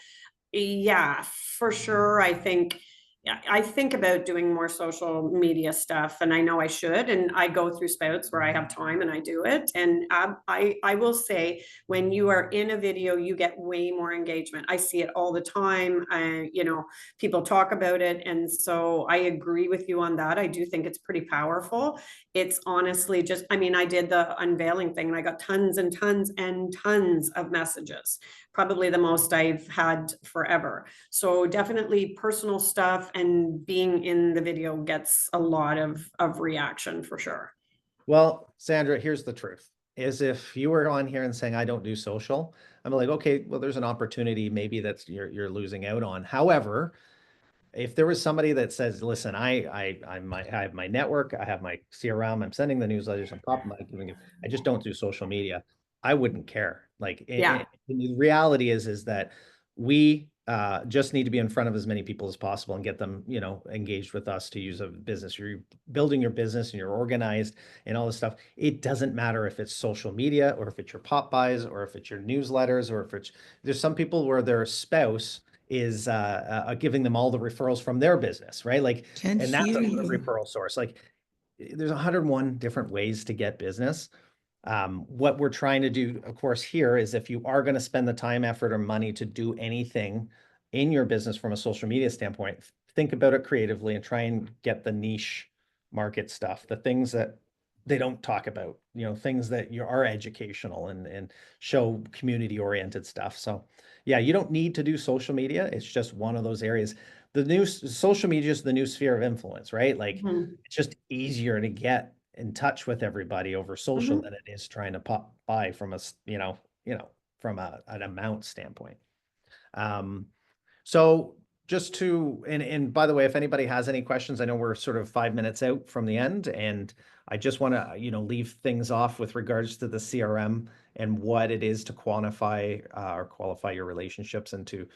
yeah, for sure. I think about doing more social media stuff, and I know I should. And I go through spouts where I have time and I do it. And I will say, when you are in a video, you get way more engagement. I see it all the time. People talk about it, and so I agree with you on that. I do think it's pretty powerful. It's honestly just, I mean, I did the unveiling thing, and I got tons and tons and tons of messages. Probably the most I've had forever. So definitely personal stuff, and being in the video gets a lot of reaction for sure. Well, Sandra, here's the truth. Is if you were on here and saying, I don't do social, I'm like, okay, well, there's an opportunity maybe that's you're losing out on. However, if there was somebody that says, listen, I have my network, I have my CRM, I'm sending the newsletters, I'm giving it, I just don't do social media. I wouldn't care. Like, Yeah. the reality is that we just need to be in front of as many people as possible and get them, you know, engaged with us to use a business. You're building your business and you're organized and all this stuff. It doesn't matter if it's social media or if it's your pop buys or if it's your newsletters or if it's, there's some people where their spouse is giving them all the referrals from their business, right? Like, Can't and that's hear a you. referral source. Like, there's 101 different ways to get business. What we're trying to do, of course, here is if you are going to spend the time, effort, or money to do anything in your business from a social media standpoint, think about it creatively and try and get the niche market stuff, the things that they don't talk about, you know, things that are educational and show community oriented stuff. So yeah, you don't need to do social media. It's just one of those areas. The new social media is the new sphere of influence, right? Like it's just easier to get in touch with everybody over social than it is trying to pop by from a, from an amount standpoint. So just to, and by the way, if anybody has any questions, I know we're sort of 5 minutes out from the end, and I just want to, leave things off with regards to the CRM and what it is to quantify or qualify your relationships into,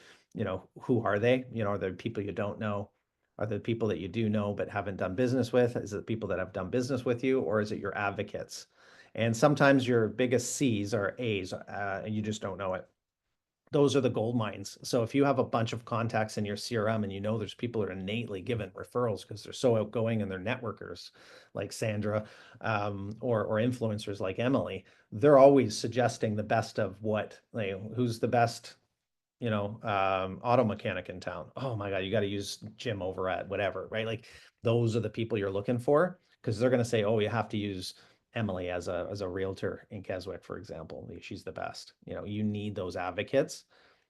who are they? Are there people you don't know? Are the people that you do know but haven't done business with? Is it people that have done business with you, or is it your advocates? And sometimes your biggest C's are A's, and you just don't know it. Those are the gold mines. So if you have a bunch of contacts in your CRM and there's people that are innately given referrals because they're so outgoing and they're networkers like Sandra, or influencers like Emily, they're always suggesting the best of what, who's the best auto mechanic in town. Oh my God, you got to use Jim over at whatever, right? Like those are the people you're looking for, because they're going to say, oh, you have to use Emily as a realtor in Keswick, for example. She's the best. You need those advocates,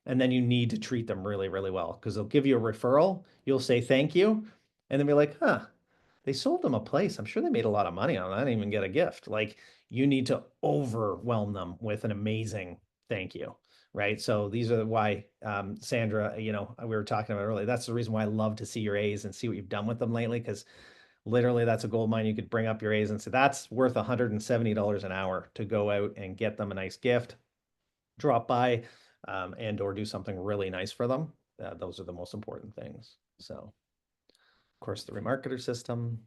and then you need to treat them really, really well, because they'll give you a referral. You'll say thank you, and then be like, huh, they sold them a place. I'm sure they made a lot of money on it. I didn't even get a gift. Like, you need to overwhelm them with an amazing thank you. Right. So these are why, Sandra, we were talking about earlier. That's the reason why I love to see your A's and see what you've done with them lately, because literally that's a gold mine. You could bring up your A's and say that's worth $170 an hour to go out and get them a nice gift, drop by, and or do something really nice for them. Those are the most important things. So, of course, the remarketer system.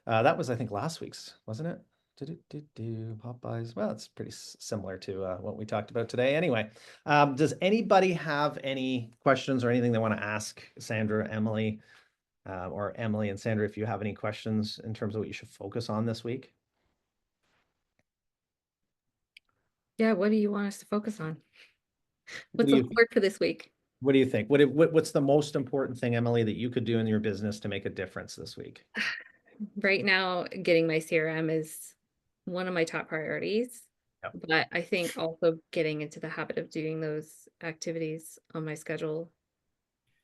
That was, I think, last week's, wasn't it? Popeyes. Well, it's pretty similar to what we talked about today. Anyway, does anybody have any questions or anything they want to ask Sandra, Emily, or Emily and Sandra, if you have any questions in terms of what you should focus on this week? Yeah, what do you want us to focus on? What What's do the you word for this week? What do you think? What's the most important thing, Emily, that you could do in your business to make a difference this week? Right now, getting my CRM is one of my top priorities. Yep. But I think also getting into the habit of doing those activities on my schedule.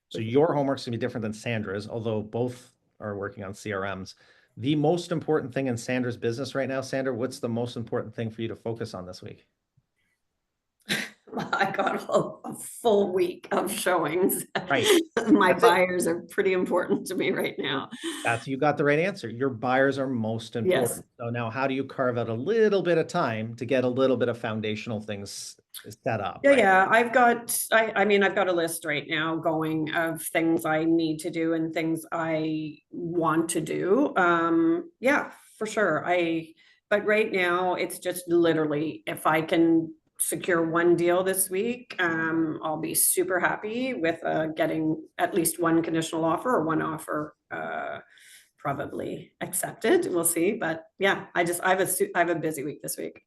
So your homework's gonna be different than Sandra's, although both are working on CRMs. The most important thing in Sandra's business right now, Sandra, what's the most important thing for you to focus on this week? I got a full week of showings. Right. My That's it. buyers are pretty important to me right now. You got the right answer. Your buyers are most important. Yes. So now how do you carve out a little bit of time to get a little bit of foundational things set up? Yeah, right? yeah. I've got a list right now going of things I need to do and things I want to do. Yeah, for sure. But right now it's just literally, if I can secure one deal this week, I'll be super happy with getting at least one conditional offer or one offer probably accepted. We'll see. But yeah, I have a busy week this week.